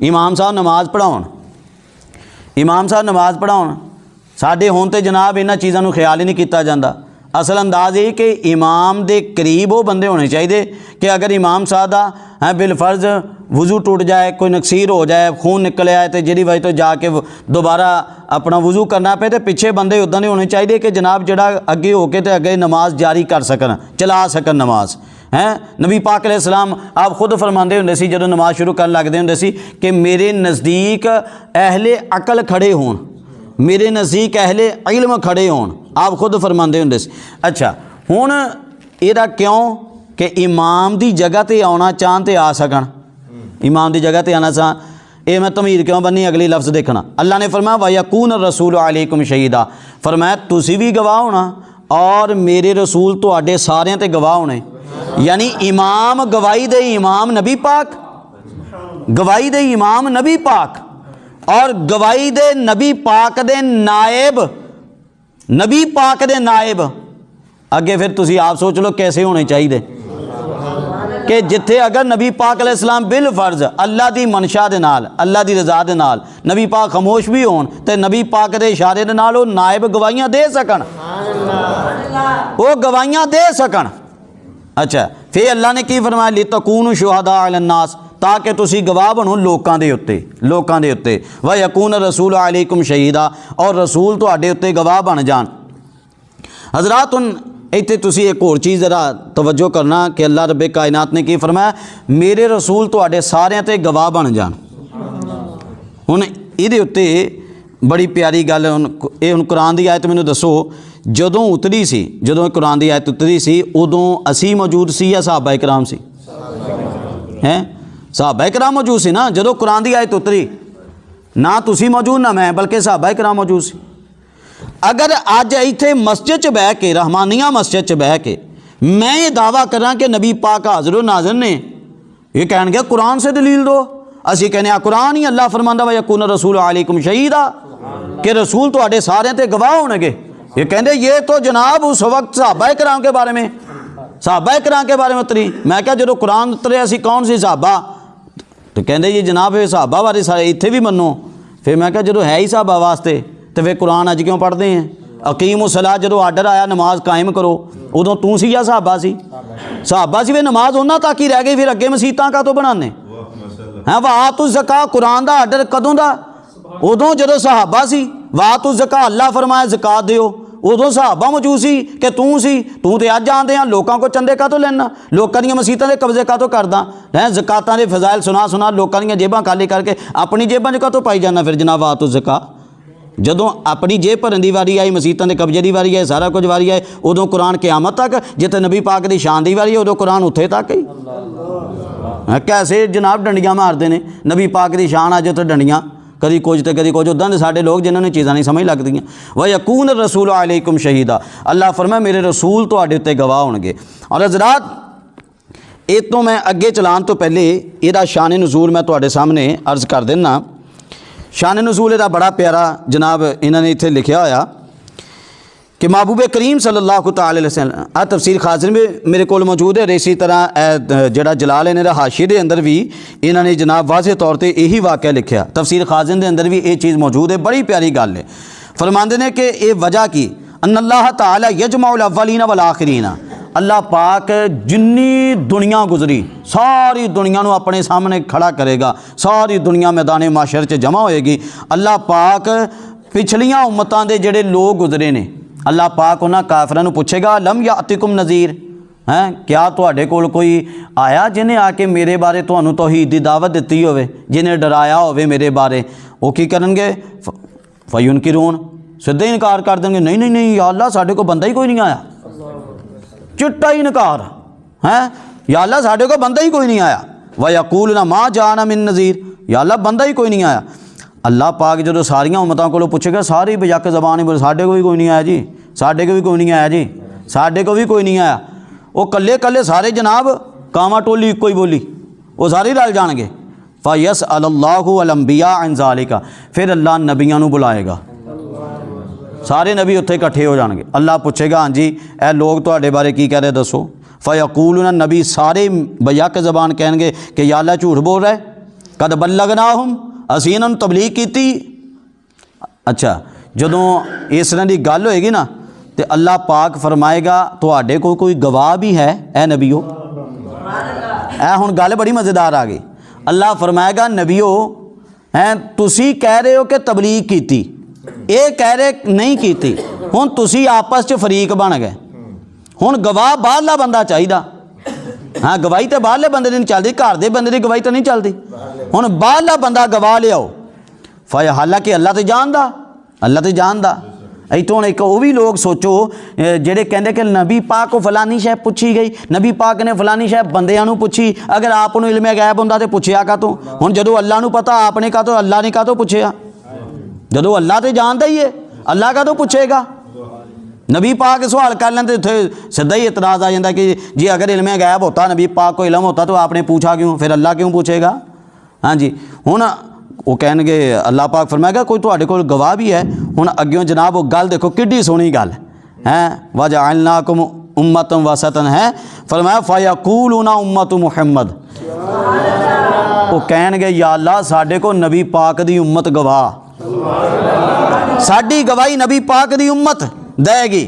इमाम साहब नमाज पढ़ाउण, इमाम साहब नमाज पढ़ाउण, साडे हुण ते जनाब इन्हां चीज़ां नूं ख्याल ही नहीं किया जाता। असल अंदाज़ ये कि इमाम दे करीब वो बंदे होने चाहिए कि अगर इमाम साहब दा है बिलफर्ज वज़ू टूट जाए, कोई नक्सीर हो जाए, खून निकल आए तो जिहदी वजह तो जाके दोबारा अपना वज़ू करना पे, तो पिछे बंदे उदां दे होने चाहिए कि जनाब जिहड़ा अगे होके तो अगे नमाज जारी कर सकन, चला सकन नमाज। हैं नबी पाक अलैहिस्सलाम आप खुद फरमाते होंदे सी जदों नमाज शुरू करन लगदे होंदे सी कि मेरे नज़दीक अहले अकल खड़े होण, मेरे नज़दीक अहले इल्म खड़े होण, आप खुद फरमाते होंदे सी। अच्छा हुण इहदा क्यों कि इमाम दी जगह ते आना चाहन ते आ सकन, इमाम दी जगह ते आना चाह। ये मैं तमीर क्यों बनी, अगली लफ्ज़ देखना। अल्लाह ने फरमाया वयकून रसूल अलैकुम शहीदा, फरमाया तुसी भी गवाह होना और मेरे रसूल तुहाडे सारिਆਂ ते गवाह होने। यानी इमाम गवाही दे इमाम नबी पाक, गवाही दे इमाम नबी पाक और गवाही दे नबी पाक दे नायब, नबी पाक दे नायब। अगे फिर तुसी आप सोच लो कैसे होने चाहिए कि जिथे अगर नबी पाक अलैहिस्सलाम बिल फर्ज अल्लाह दी मनशा दे नाल, अल्लाह दी रज़ा दे नाल नबी पाक खामोश भी होन ते नबी पाक दे इशारे दे नाल वो नायब गवाहियां दे सकन, वो गवाहियां दे सकन। अच्छा फिर अल्लाह ने की फरमाया लितकूनु शुहदा अलन्नास, ताकि तुसी गवाह बनो लोकां दे उत्ते, लोकां दे उत्ते। व यकून रसूल अलैकुम शहीदा, और रसूल तुहाडे उत्ते गवाह बन जान। हज़रात हुण इत्थे तुसी एक होर चीज़ ज़रा तवज्जो करना कि अल्लाह रब्बे कायनात ने की फरमाया, मेरे रसूल तुहाडे सारिਆਂ ते गवाह बन जान। हुण इहदे उत्ते बड़ी प्यारी गल, हुण कुरान दी आयत मैनूं दसो जदों उतरी सी, जदों कुरान दी आयत उतरी सी उदों असी मौजूद सी या सहाबा इकराम सी? हैं सहाबा इकराम मौजूद सी ना जदों कुरान दी आयत उतरी, ना तुसी मौजूद ना मैं, बल्कि सहाबा इकराम मौजूद सी। अगर अज इत्थे मस्जिद च बह के, रहमानिया मस्जिद च बह के मैं ये दावा करा कि नबी पाक हाज़िर नाज़िर ने, ये कहणगे कुरान से दलील दो। असी कहने कुरान ही अल्लाह फरमांदा वा यकून रसूल अलैकुम शहीदा, कि रसूल तुहाडे सारिਆਂ ते गवाह होणगे। ये कहते ये तो जनाब उस वक्त सहाबा इकराम के बारे में, सहाबा इकराम के बारे में उतरी। मैं क्या जो कुरान उतरे असी कौन सी सहाबा, तो कहते ये जनाब ये सहाबा बारे सारे इत्थे भी मनो। फिर मैं क्या जो है ही सहाबा वास्ते तो फिर कुरान अज क्यों पढ़ते हैं? अकीम सलाह जो आर्डर आया नमाज कायम करो, उदों तू सी या सहाबा सी? सहाबा सी, फिर नमाज उन्होंने तक ही रह गई, फिर अगे मसीतां कातों बनाने हैं? वाह तू ज़का कुरान का आर्डर कदों का? उदों जो सहाबा सी। वाह तू ज़का अल्लाह फरमाया ज़कात दिओ, उदों सहाबा मौजूद सी कि तू सी? तू तो अज आंदे हैं लोगों को चंदे कातों लेना, लोगों दी मसीतां दे कब्जे कातों करदा है, ज़कातां दे फज़ाइल सुना सुना लोगों दी जेबां खाली करके अपनी जेबां च कातों पाई जाना। फिर जनाब वाह तू ज़का, जदों अपनी जेब भरन की वारी आई, मसीतां दे कब्जे की वारी आई, सारा कुछ वारी आई, उदों कुरान क़यामत तक जिथे नबी पाक की शान की वारी है उदों कुरान उत्थे तक ही। कैसे जनाब डंडियां मारते हैं। नबी पाक की शान अज तो डंडियां कभी कुछ तो कभी कुछ। उदा दे साडे लोग जिन्होंने चीज़ां नहीं समझ लगदियां। व यकून रसूल अलैकुम शहीदा, अल्लाह फरमाए मेरे रसूल तुहाडे उत्ते गवाह होणगे। और हज़रात ये तो मैं अगे चलान तो पहले इहदा शान नज़ूल मैं तुहाडे सामने अर्ज़ कर देना। शान नज़ूल इहदा बड़ा प्यारा जनाब इन्होंने इत्थे लिखिया होया कि महबूब करीम सल्लल्लाहु तआला अलैहि वसल्लम, आ तफसीर खाज़िर में मेरे को मौजूद है। इसी तरह जिहड़ा जलाल है हाशिए के अंदर भी इन्होंने जनाब वाज़े तौर पर यही वाक़या लिखा। तफसीर खाज़िर के अंदर भी ये चीज़ मौजूद है। बड़ी प्यारी गल है। फरमाते ने कि ये वजह की अन्नल्लाह तआला यजमाउल अव्वलीना वल आखिरीना, अल्लाह पाक जिन्नी दुनिया गुजरी सारी दुनिया को अपने सामने खड़ा करेगा। सारी दुनिया मैदान माशर च जमा होएगी। अल्लाह पाक पिछलियां उम्मतां दे जिहड़े लोग गुजरे ने, अल्लाह पाक उन्हां काफिरां नूं पुछेगा लम यातिकुम नज़ीर, हैं क्या तुहाडे कोल कोई आया जिन्हें आके मेरे बारे तुहानूं तौहीद दी दावत दित्ती होवे, जिन्हें डराया होवे मेरे बारे। वो की करनगे फयुनकिरून, सीधे इनकार कर देंगे, नहीं नहीं नहीं या अल्लाह साडे को बंदा ही कोई नहीं आया। चिट्टा ही इनकार है, या अल्लाह साडे को बंदा ही कोई नहीं आया। व यकूलूना मा जाना मिन नज़ीर, या अल्लाह बंदा ही कोई नहीं आया। अल्लाह पाक जो सारिया उम्मतों को पूछेगा सारी बेजक जबान ही बोले साढ़े को भी कोई नहीं आया जी, साढ़े को भी कोई नहीं आया जी, साढ़े को भी कोई नहीं आया। वो कल्ले कल्ले सारे जनाब कामा टोली इको ही बोली, वो सारे रल जाएंगे। फ़यस अल्लाहु अल अंबिया अन ज़ालिका, फिर अल्लाह नबियां नूं बुलाएगा, सारे नबी उत्थे इकट्ठे हो जाएंगे। अल्लाह पूछेगा हाँ जी ए लोग तुहाडे बारे की कह रहे दसो। फ़यक़ूलूना, नबी सारे बेजक जबान कहेंगे कि या अल्लाह झूठ बोल रहा है, कद बल्लगनाहुम, असीं इन्हां नूं तबलीग कीती। अच्छा जदों इस तरह की गल होएगी ना तो अल्लाह पाक फरमाएगा तुहाडे कोल कोई गवाह भी है ए नबीओ। ए हुण गल बड़ी मज़ेदार आ गई। अल्लाह फरमाएगा नबीओ हैं तुसी कह रहे हो कि तबलीग कीती, ये कह रहे नहीं कीती, हुण तुसी आपस च फरीक बन गए। हुण गवाह बाहरला बंदा चाहिदा। हाँ गवाही तो बाहरले बंदे नहीं चलती, घर के बंदे की गवाही तो नहीं चलती। हुण बाहरला बंदा गवाह लियाओ। फाय हालांकि अल्लाह तो जानदा, अल्लाह तो जानदा। इतों एक वो भी लोग सोचो जेडे कहते कि नबी पाक को फलानी शै पूछी गई, नबी पाक ने फलानी शै बंदियां नूं पूछी। अगर आप नूं इल्मे गैब हुंदा तो पुछया का तो, हुण जदों अल्लाह नूं पता आपने का तो अल्लाह ने का तो पुछया। जदों अल्लाह तो जानदा ही है, अल्लाह का तो पूछेगा। नबी पाक सवाल कर लें तो इतने सीधा ही इतराज़ आ जाता कि जी अगर इल्मे गैब होता, नबी पाक को इल्म होता तो आपने पूछा क्यों, फिर अल्लाह क्यों पूछेगा। हाँ जी हुण वो कहेंगे अल्लाह पाक फरमाएगा कोई तुहाडे कोल गवाह भी है। हुण अग्यों जनाब वो गल देखो किड्डी सोहनी गल है। वजअलनाकुम उम्मतन वसतन है, फरमाया फयक़ूलूना उम्मतु मुहम्मद, वो कहेंगे या अल्लाह साडे को नबी पाक दी उम्मत गवाह, साडी गवाही नबी पाक दी उम्मत देगी।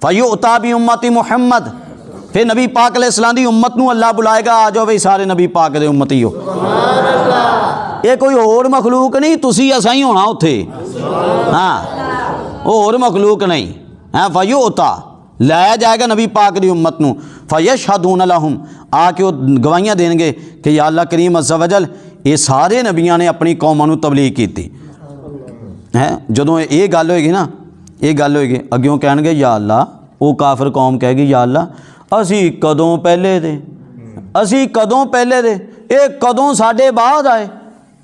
फ़युअता बि उम्मति मुहम्मद, फिर नबी पाक अलैहिस्सलाम दी उम्मत नूं अल्लाह बुलाएगा आ जाओ भाई सारे नबी पाक दे उम्मती हो। ये कोई होर मखलूक नहीं, तुसी असां ही होना उत्थे। हाँ होर मखलूक नहीं है। फ़युअता लाया जाएगा नबी पाक दी उम्मत नूं। फ़यशहदून लहुम, आके वो गवाहियाँ देंगे कि या अल्लाह करीम अज़्ज़ा वजल ये सारे नबियाँ ने अपनी कौमां नूं तबलीग कीती है। जदों ये गल होएगी ना, ये गल होएगी अग्यों कहेंगे या अल्लाह, वो काफिर कौम कहेगी या अल्लाह असी कदों पहले दे, असी कदों पहले दे, ये कदों साडे बाद आए,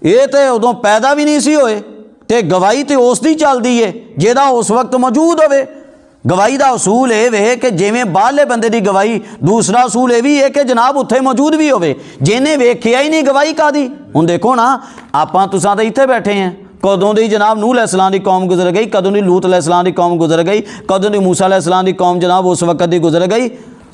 ये तो उदों पैदा भी नहीं सी होए। ते गवाही तो उस दी चलदी है जिहदा उस वक्त मौजूद होवे। गवाही का असूल ये वे कि जिवें बाहरले बंदे की गवाही, दूसरा असूल ये भी है कि जनाब उत्थे मौजूद भी होवे। जिन्हें वेखिया ही नहीं गवाही कादी। हुण देखो ना आपां तुसां तां इत्थे बैठे हैं, कदों दी जनाब नूह अलैहिस्सलाम की कौम गुजर गई, कदों दी लूत अलैहिस्सलाम की कौम गुजर गई, कदों दी मूसा अलैहिस्सलाम की कौम जनाब उस वक्त की गुजर गई।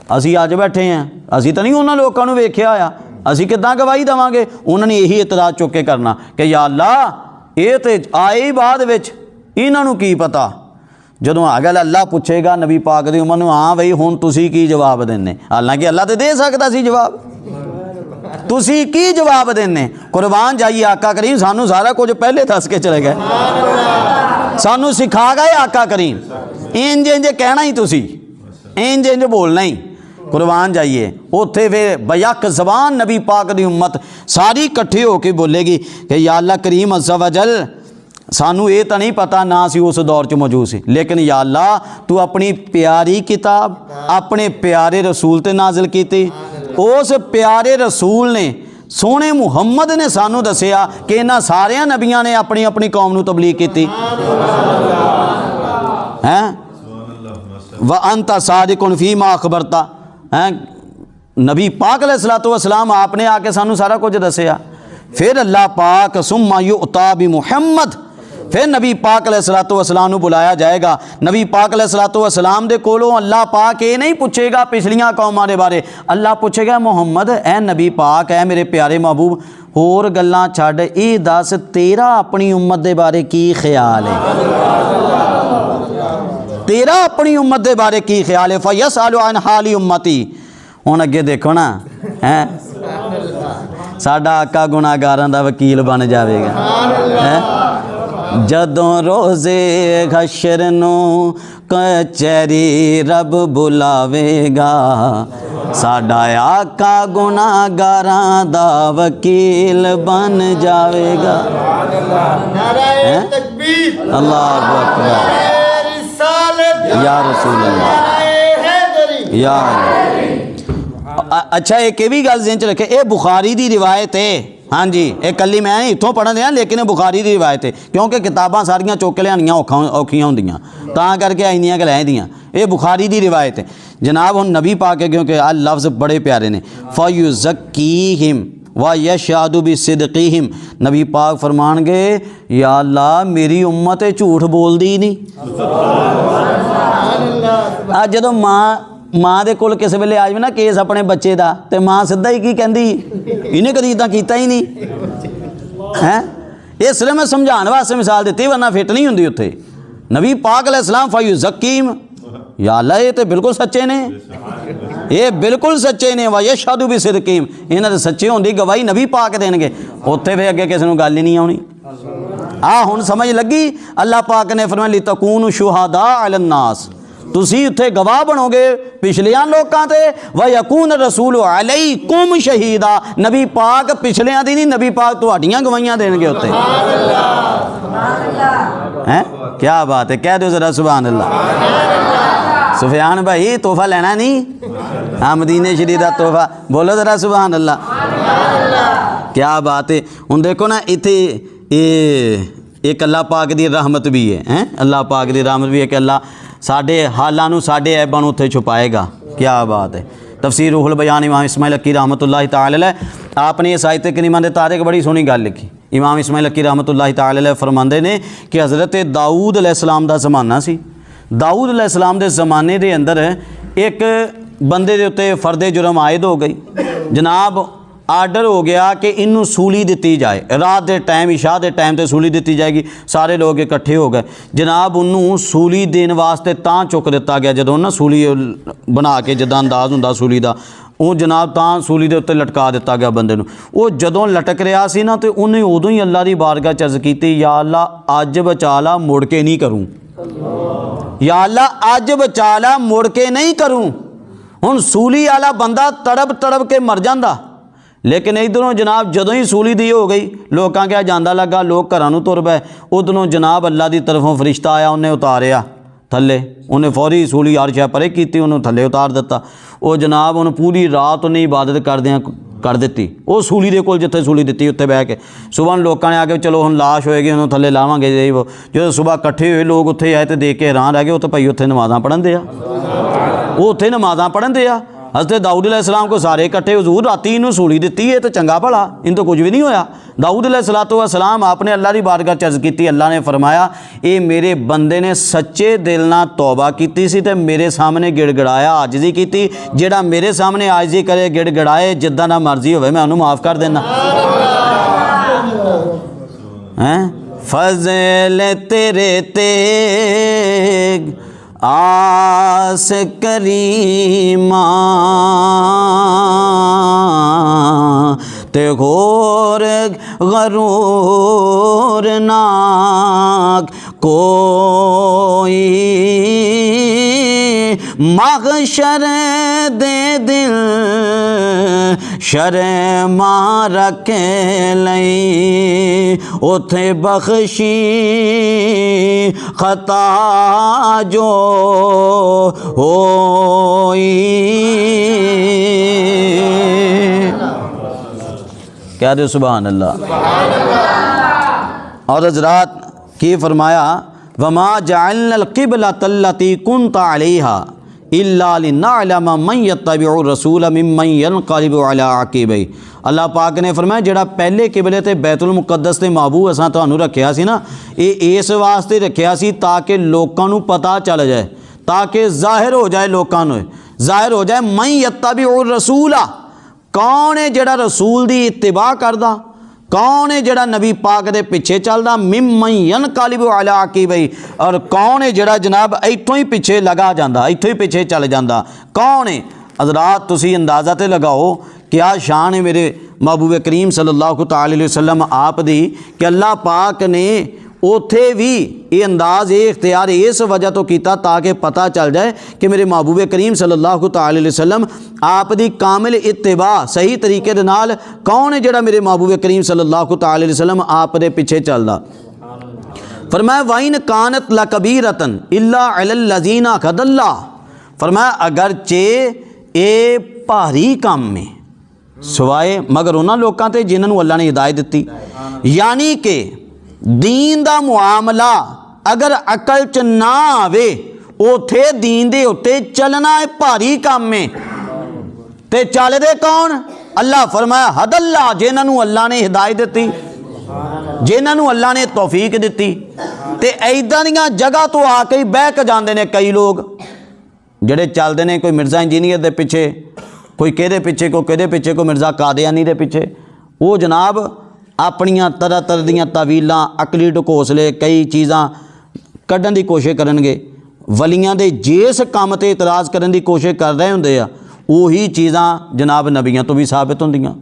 असी अज बैठे हैं, असी तो नहीं उन्होंने लोगों को वेख्या होया, असी किद्दां गवाही देवांगे। उन्होंने यही इतराज़ चुक के करना कि या अल्लाह ये तो आए ही बाद विच, इन्हां नूं की पता। जदों आ गल अल्लाह पूछेगा नबी पाक दी उम्मत नूं हाँ बई हुण तुसीं की जवाब देने, हालांकि अल्लाह तो दे सकदा सी जवाब, तुसी की जवाब देने। कुर्बान जाइए आका करीम सानू सारा कुछ पहले दस के चले गए, सानू सिखा गए आका करीम। इंज इंज कहना ही तुसी, इंज इंज बोलना ही। कुर्बान जाइए उत्थे फिर बयक ज़बान नबी पाक दी उम्मत सारी इकट्ठी होकर बोलेगी कि या अल्लाह करीम अज़्ज़ा वजल सानू ये तो नहीं पता ना सी उस दौर च मौजूद सी, लेकिन या अल्लाह तू अपनी प्यारी किताब अपने प्यारे रसूल ते नाजिल कीती, उस प्यारे रसूल ने सोने मुहम्मद ने सानू दसिया कि इन्हां सारियां नबियां ने अपनी अपनी कौम नू तबलीग कीती हैं। व अंत सादिकुन फीमा अखबरता हैं। नबी पाक अलैहिस्सलातु वस्सलाम आपने आके सानू सारा कुछ दसिया। फिर अल्लाह पाक सुम्मा युअता बि मुहम्मद, फिर नबी पाक अलैहिस्सलातु वस्सलाम नू बुलाया जाएगा। नबी पाक अलैहिस्सलातु वस्सलाम दे कोलों अल्लाह पाक ये नहीं पूछेगा पिछलियां कौमां दे बारे, अल्लाह पूछेगा मुहम्मद ए नबी पाक है मेरे प्यारे महबूब, होर गल्लां छड्ड, ये दस तेरा अपनी उम्मत दे बारे की ख्याल है, तेरा अपनी उम्मत दे बारे की ख्याल है। फयसअलु अन हाली उम्मती। हुण अगे देखो ना हैं, साडा आका गुनाहगारां दा वकील बन जाएगा हैं। जदों रोज़े हशर नू कचहरी रब बुलावेगा, साडा आका गुनाहगारां दा वकील बन जाएगा। अल्लाहु अकबर या रसूल अल्लाह या। अच्छा एक भी गल ज़हन च रखे, ये बुखारी दी रिवायत है। हाँ जी, ये कली मैं इत्थों पढ़न दिया, लेकिन बुखारी दी रिवायत है, क्योंकि किताबां सारियां चुक के लियानियां औखियां होंदियां, तां करके इन्नियां गल्लां दियां। ये बुखारी दी रिवायत है जनाब। हुण नबी पाक है, क्योंकि आ लफ्ज़ बड़े प्यारे ने। फ़युज़क्कीहिम व यशहदु बिसिदक़िहिम। नबी पाक फरमानगे या अल्लाह मेरी उम्मत झूठ बोलदी नहीं। अज जदों माँ दे कोल किस वेले आ जाए ना केस अपने बच्चे का, तो माँ सीधा ही की कहती इन्हें कभी इदा किया ही नहीं है। इसलिए मैं समझाने वास्ते मिसाल दी, वरना फिट नहीं होंगी उत्थे। नबी पाक अलैहिस्सलाम फ़युज़क्कीहिम, या अल्लाह ये तो बिल्कुल सच्चे ने, ये बिल्कुल सच्चे ने। व यशहदु बिसिदक़िहिम, इन्हां दे सच्चे होने की गवाही नबी पाक देंगे। उत्थे फिर अगे किसी को गल ही नहीं आनी। हुण समझ लगी। अल्लाह पाक ने फरमाया लितकूनु शुहदा अलन्नास, तुसी उत्थे गवाह बनोगे पिछलियां लोकां ते। व यकून रसूल अलैकुम शहीदा, नबी पाक पिछलियां दी नहीं, नबी पाक तुहाडियां गवाहियां देंगे उत्थे। हैं क्या बात है, कह दो जरा सुभान अल्लाह। सुफियान भाई तोहफा लेना नहीं, हाँ मदीने शरीफ का तोहफा, बोलो जरा सुभान अल्लाह। क्या बात है। हुण देखो ना इत्थे एक अल्लाह पाक दी रहमत भी है, अल्लाह पाक दी रहमत भी है कि अल्लाह साडे हालां नूं साडे ऐबां नूं उत्थे छुपाएगा। क्या बात है। तफसीर रूहुल बयान इमाम इस्माइल हक्की रहमतुल्लाहि तआला अलैह, आपने इस आयत करीमा दे तारे बड़ी सोहनी गल लिखी। इमाम इस्माइल हक्की रहमतुल्लाहि तआला अलैह फरमांदे ने कि हज़रत दाऊद अलैहिस्सलाम दा ज़माना सी। दाऊद अलैहिस्सलाम दे ज़माने दे अंदर एक बंदे दे उत्ते फर्दे जुर्म आयद हो गई। जनाब आर्डर हो गया कि इनू सूली दी जाए, रात के टाइम इशा के टाइम तो सूली दी जाएगी। सारे लोग इकट्ठे हो गए। जनाब उन्होंने सूली देने वास्ते तां चुक दिता गया जदों ना सूली बना के जिदा अंदाज होंदा सूली का, वो जनाब तां सूली के उत्ते लटका दिता गया बंदे नूं। वो जदों लटक रहा सी ना, तो उन्हें उदों ही अल्लाह की बारगाह च अर्ज़ की, या अल्लाह अज बचा ला मुड़ के नहीं करूँ, या अल्लाह अज बचा ला मुड़ के नहीं करूँ। हुण सूली वाला बंदा तड़प तड़प के मर जाता, लेकिन इधरों जनाब जदों ही सूली दी हो गई, लोगों क्या जांदा लगा, लोग घरां नूं तुर पए। उधरों जनाब अल्लाह की तरफों फरिश्ता आया, उन्हें उतारिया थले, उन्हें फौरी सूली हर शै परे की, उन्होंने थले उतार दिता। वो जनाब उन्हें पूरी रात उन्हें इबादत करदियां कर दी। वो सूली दे कोल जिथे सूली दी उत्थे बह के सुबह लोगों ने आके चलो हम लाश होएगी उन्होंने थले लावांगे जी। वो जो सुबह इकट्ठे हुए लोग उत्थे आए तो देख के हैरान रह गए, वो तो भाई उत्थे नमाज़ां पढ़न दे आ, वो उत्थे नमाज़ां पढ़न दे आ। हज़रत दाऊद अलैहिस्सलाम को सारे इकट्ठे, हुजूर राती इन्हूं सूली दी है तो चंगा भला, इन तो कुछ भी नहीं होया। दाऊद अलैहिस्सलाम आपने अल्लाह की बारगाह च अर्ज़ की। अल्लाह ने फरमाया ये मेरे बंदे ने सच्चे दिल नाल तौबा की सी ते मेरे सामने गिड़गिड़ाया, आजिज़ी की। जिहड़ा मेरे सामने आजिज़ी करे गिड़गिड़ाए जिद्दां दा मर्जी होवे मैं उन्होंने माफ़ कर देना। हैं फज़ल तेरे ते आस करीमा ते घोर गरूर नाक कोई महशर दे दिल शर्मा रखे लई, उथे बख्शी खता जो होई। क्या दे सुभान अल्लाह। और हज़रात की फरमाया वमा जअलनल क़िबलतल्लती कुन्ता अलैहा इल्ला लिनअलम मन यत्तबिउ रसूल मिम्मन यनक़लिबु अला अक़ीबैहि। अल्लाह पाक ने फरमाया जेड़ा पहले किबले ते बैतुल मुक़द्दस ते महबूब असां तुहानू रखिया सी ना, ये इस वास्ते रखिया सी ताकि लोकां नू पता चल जाए, ताकि जाहिर हो जाए, लोकां नू जाहिर हो जाए मन यत्तबिउ रसूला, कौन है जेड़ा रसूल दी इत्तिबा करदा, कौन है जेड़ा नबी पाक दे पिछे चलदा, मिम्मन यनक़लिबु अला अक़ीबैहि, और कौन है जेड़ा जनाब इत्थों ही पिछे लगा जांदा, इत्थों ही पिछे चल जांदा, कौन है। हज़रात तुसी अंदाज़ा ते लगाओ क्या शान है मेरे महबूब करीम सल्लल्लाहु तआला अलैहि वसल्लम आप दी कि अल्लाह पाक ने उथे भी ये अंदाज़ ये इख्तियार इस वजह तो किया ताकि पता चल जाए कि मेरे महबूब करीम सल्लल्लाहु तआला अलैहि वसल्लम आप दी कामिल इत्तिबा सही तरीके दे नाल कौन है जेड़ा मेरे महबूब करीम सल्लल्लाहु तआला अलैहि वसल्लम आप दे पिछे चलदा। फरमाया वाइन कानत लकबीरतन इल्ला अलल लज़ीना खदल्ला, फरमाया अगरचे ये भारी काम में सवाए मगर उन्होंने लोगों ते जिन्होंने अल्लाह ने हिदायत दी, यानी कि दीन दा मुआमला अगर अकल च ना आवे उथे दीन दे उत्ते चलना है भारी काम में, ते चलदे कौन? अल्लाह फरमाया हदल्ला, जिन्होंने अल्लाह ने हिदायत दी, जिन्होंने अल्लाह ने तौफीक दी। ते ऐदां दियां जगह तो आके ही बह के जाते हैं कई लोग जेड़े चलते हैं, कोई मिर्ज़ा इंजीनियर के पिछे, कोई कहदे पिछे, कोई कहदे पिछे, कोई मिर्ज़ा कादियानी के पिछे, वो जनाब अपनियां तरह तरह दीयां तवीलां अकली ढकोसले कई चीज़ां कढ़न की कोशिश करनगे, वलियां दे जिस काम ते इतराज़ करन की कोशिश कर रहे होंदे आ उही चीज़ां जनाब नबियां तो भी साबित होंदियां,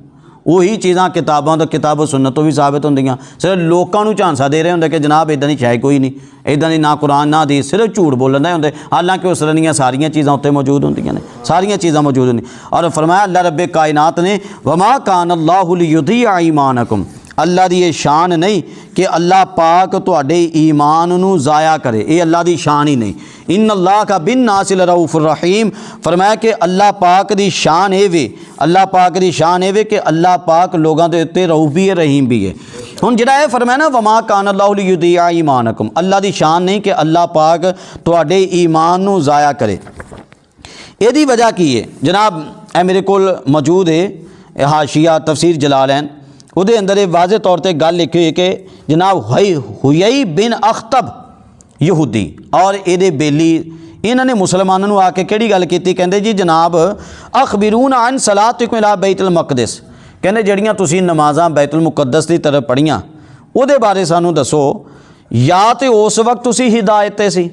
उही चीज़ां किताबों तो किताब सुन्नत तो भी साबित होंदियां। सिर्फ लोगों को झांसा दे रहे होंदे कि जनाब इदां दी शायद कोई नहीं, इदां दी ना कुरान ना हदीस, सिर्फ झूठ बोलन दे होंदे, हालांकि उस तरह सारियां चीज़ां उत्ते मौजूद होंदियां ने, सारियां चीज़ां मौजूद होंदियां। और फरमाया अल्लाह रब्बे कायनात ने वमा कान अल्लाहु लियुदिया ईमानकुम, अल्लाह दी ये शान नहीं कि अल्लाह पाक तुहाडे ईमान नू ज़ाया करे, ये अल्लाह दी शान ही नहीं। इन अल्लाह का बिन नासिल रऊफ़ुर रहीम, फरमाया कि अल्लाह पाक दी शान है वे, अल्लाह पाक दी शान है वे कि अल्लाह पाक लोगों के उत्ते रऊफ़ भी है रहीम भी है। हुण जिहड़ा है फरमाया ना वमा कान अल्लाहु लियुदिया ईमानकुम, अल्लाह दी शान नहीं कि अल्लाह पाक तुहाडे ईमान नू ज़ाया करे। इहदी वजह की है जनाब, ए मेरे कोल मौजूद है हाशिया तफसीर जलालैन, उहदे अंदर वाज़े तौर पर गल लिखी हुई कि जनाब हुयई बिन अख्तब यहूदी और ये बेली इन्होंने मुसलमानों को आके किहड़ी गल की, कहते जी जनाब अखबिरून अन सलातिकुम इला बैतुल मक़दिस, कहते जड़ियाँ तुसीं नमाज़ां बैतुल मुक़द्दस की तरफ पढ़ियाँ उहदे बारे सानू दसो, या तो उस वक्त तुसीं हिदायत ते सी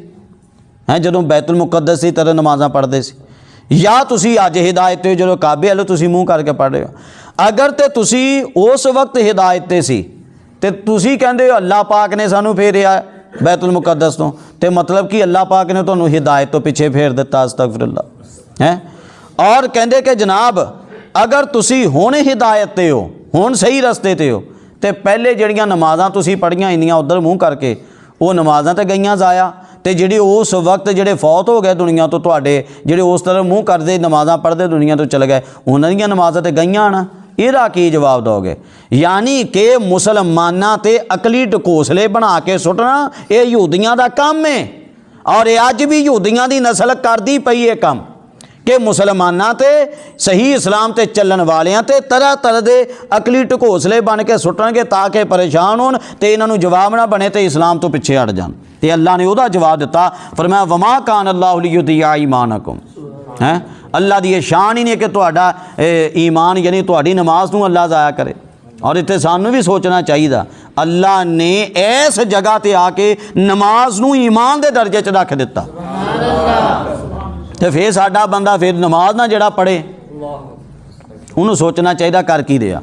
हैं जदों बैतुल मुक़द्दस की तरफ नमाज़ां पढ़ते सी, या तुसीं अज हिदायत ते जो काबे वालों तुसीं मूँह करके पढ़ रहे हो। अगर तो तुसीं उस वक्त हिदायत ते सी ते तुसीं कहंदे हो अल्लाह पाक ने सानू फेरिया बैतुल मुक़द्दस तो मतलब कि अल्लाह पाक ने तुहानू हिदायत तो पिछे फेर दिता, अस्तगफिरुल्लाह हैं। और कहंदे कि जनाब अगर तुसीं हुण हिदायत ते हो, हुण सही रस्ते ते हो, तो पहले जड़ियाँ नमाज़ां तुसीं पढ़ियां इन्नियां उधर मूँह करके वो नमाज़ां तो गईयां ज़ाया, तो जिहड़ी उस वक्त जिहड़े फौत हो गए दुनिया तो तुहाडे जिहड़े उस तरह मूँह करते नमाज़ां पढ़ते दुनिया तो चले गए, उन्हां दीयां नमाज़ां तो गईयां ना, इहदा की जवाब दोगे? यानी कि मुसलमानां ते अकली ढकोसले बना के सुटना ये यहूदियां दा काम है, और ये अज भी यहूदियां दी नस्ल करदी पई है काम कि मुसलमानां ते सही इस्लाम ते चलन वालियां ते तरह तरह दे अकली ढकोसले बन के सुटणगे ताकि परेशान होण ते इन्हां नूं जवाब ना बने ते इस्लाम तो पिछे हट जाण। ते अल्लाह ने उहदा जवाब दिता, फरमाया वमा कान अल्लाहु लियुदिया ईमानकुम, हैं अल्लाह दी ये शान ही नहीं कि तुहाडा ईमान यानी तुहाडी नमाज नूं अल्लाह ज़ाया करे। और इत्थे सानू भी सोचना चाहिए अल्लाह ने इस जगह ते आके नमाज नूं ईमान दे दर्जे च रख दिता, तो फिर साडा बंदा फिर नमाज ना जड़ा पढ़े उन्होंने सोचना चाहिए कर की रहा।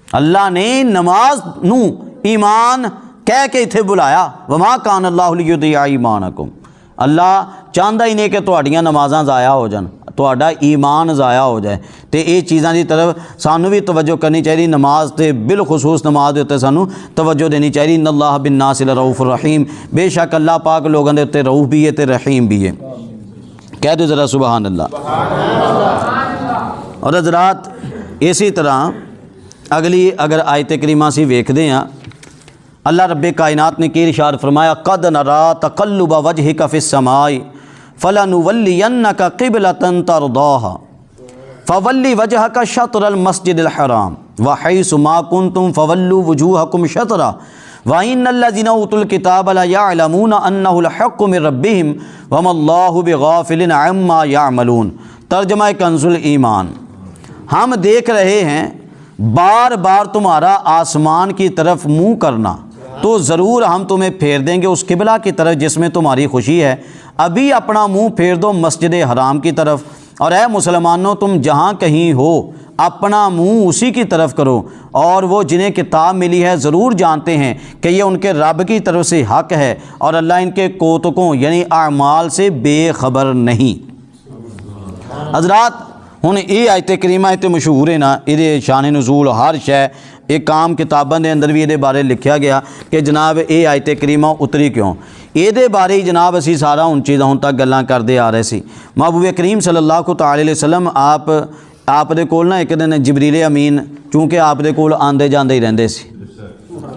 अल्लाह ने नमाज नूं ईमान कह के इत्थे बुलाया, वमा कान अल्लाहु लियुदिया ईमानकुम, अल्लाह चाहता ही नहीं कि तुहाड़ियां नमाज़ां ज़ाया हो जान, ਤੁਹਾਡਾ ईमान ज़ाया हो जाए। तो ये चीज़ों की तरफ सानू भी तवज्जो करनी चाहिए। नमाज ते बिलखसूस नमाज के उत्ते सानू तवज्जो देनी चाहिए। इन्नल्लाह बिन्नास रऊफ़ुर रहीम, बेशक अल्लाह पाक लोगों के उत्ते रऊफ़ भी है तो रहीम भी है। कह दो ज़रा सुबहान अल्लाह। और हज़रात इसी तरह अगली अगर आयत करीमा असीं वेखदे हां, अल्लाह रब्बे कायनात ने की इरशाद फरमाया, कद नरा तक़ल्लुब वजहिका फ़िस समाई फलनुवल्लियन्नका क़िबलतन तरदाहा फ़वल्लि वजहका शत्रल मस्जिदिल हराम व हैसु मा कुंतुम फ़वल्लु वजूहकुम शतरा व इन्नल्लज़ीना ऊतुल किताब ला यअलमूना अन्नहुल हक़्क़ु मिन रब्बिहिम व मल्लाहु बिग़ाफ़िलिन अम्मा यअमलून। तर्जुमा कंज़ुल ईमान। हम देख रहे हैं बार बार तुम्हारा आसमान की तरफ मुँह करना, तो ज़रूर हम तुम्हें फेर देंगे उस किबला की तरफ जिसमें तुम्हारी खुशी है। अभी अपना मुंह फेर दो मस्जिद हराम की तरफ, और ऐ मुसलमानों तुम जहाँ कहीं हो अपना मुंह उसी की तरफ करो। और वो जिन्हें किताब मिली है ज़रूर जानते हैं कि ये उनके रब की तरफ से हक़ है, और अल्लाह इनके कोतकों यानी आमाल से बेखबर नहीं। हज़रात हुण ये आयत करीमा इतने मशहूर है ना, ये शान नज़ूल हर शय एक आम किताबों के अंदर भी ये बारे लिखा गया कि जनाब ये आयत करीमा उतरी क्यों। ये बारे जनाब असी सारा हुण चीज़ां हुण तक गल्लां करते आ रहे सी। महबूब करीम सल्लल्लाहु अलैहि वसल्लम आप दे कोल ना एक दिन जिबरील अमीन चूँकि आप दे कोल आंदे जांदे ही रहिंदे सी,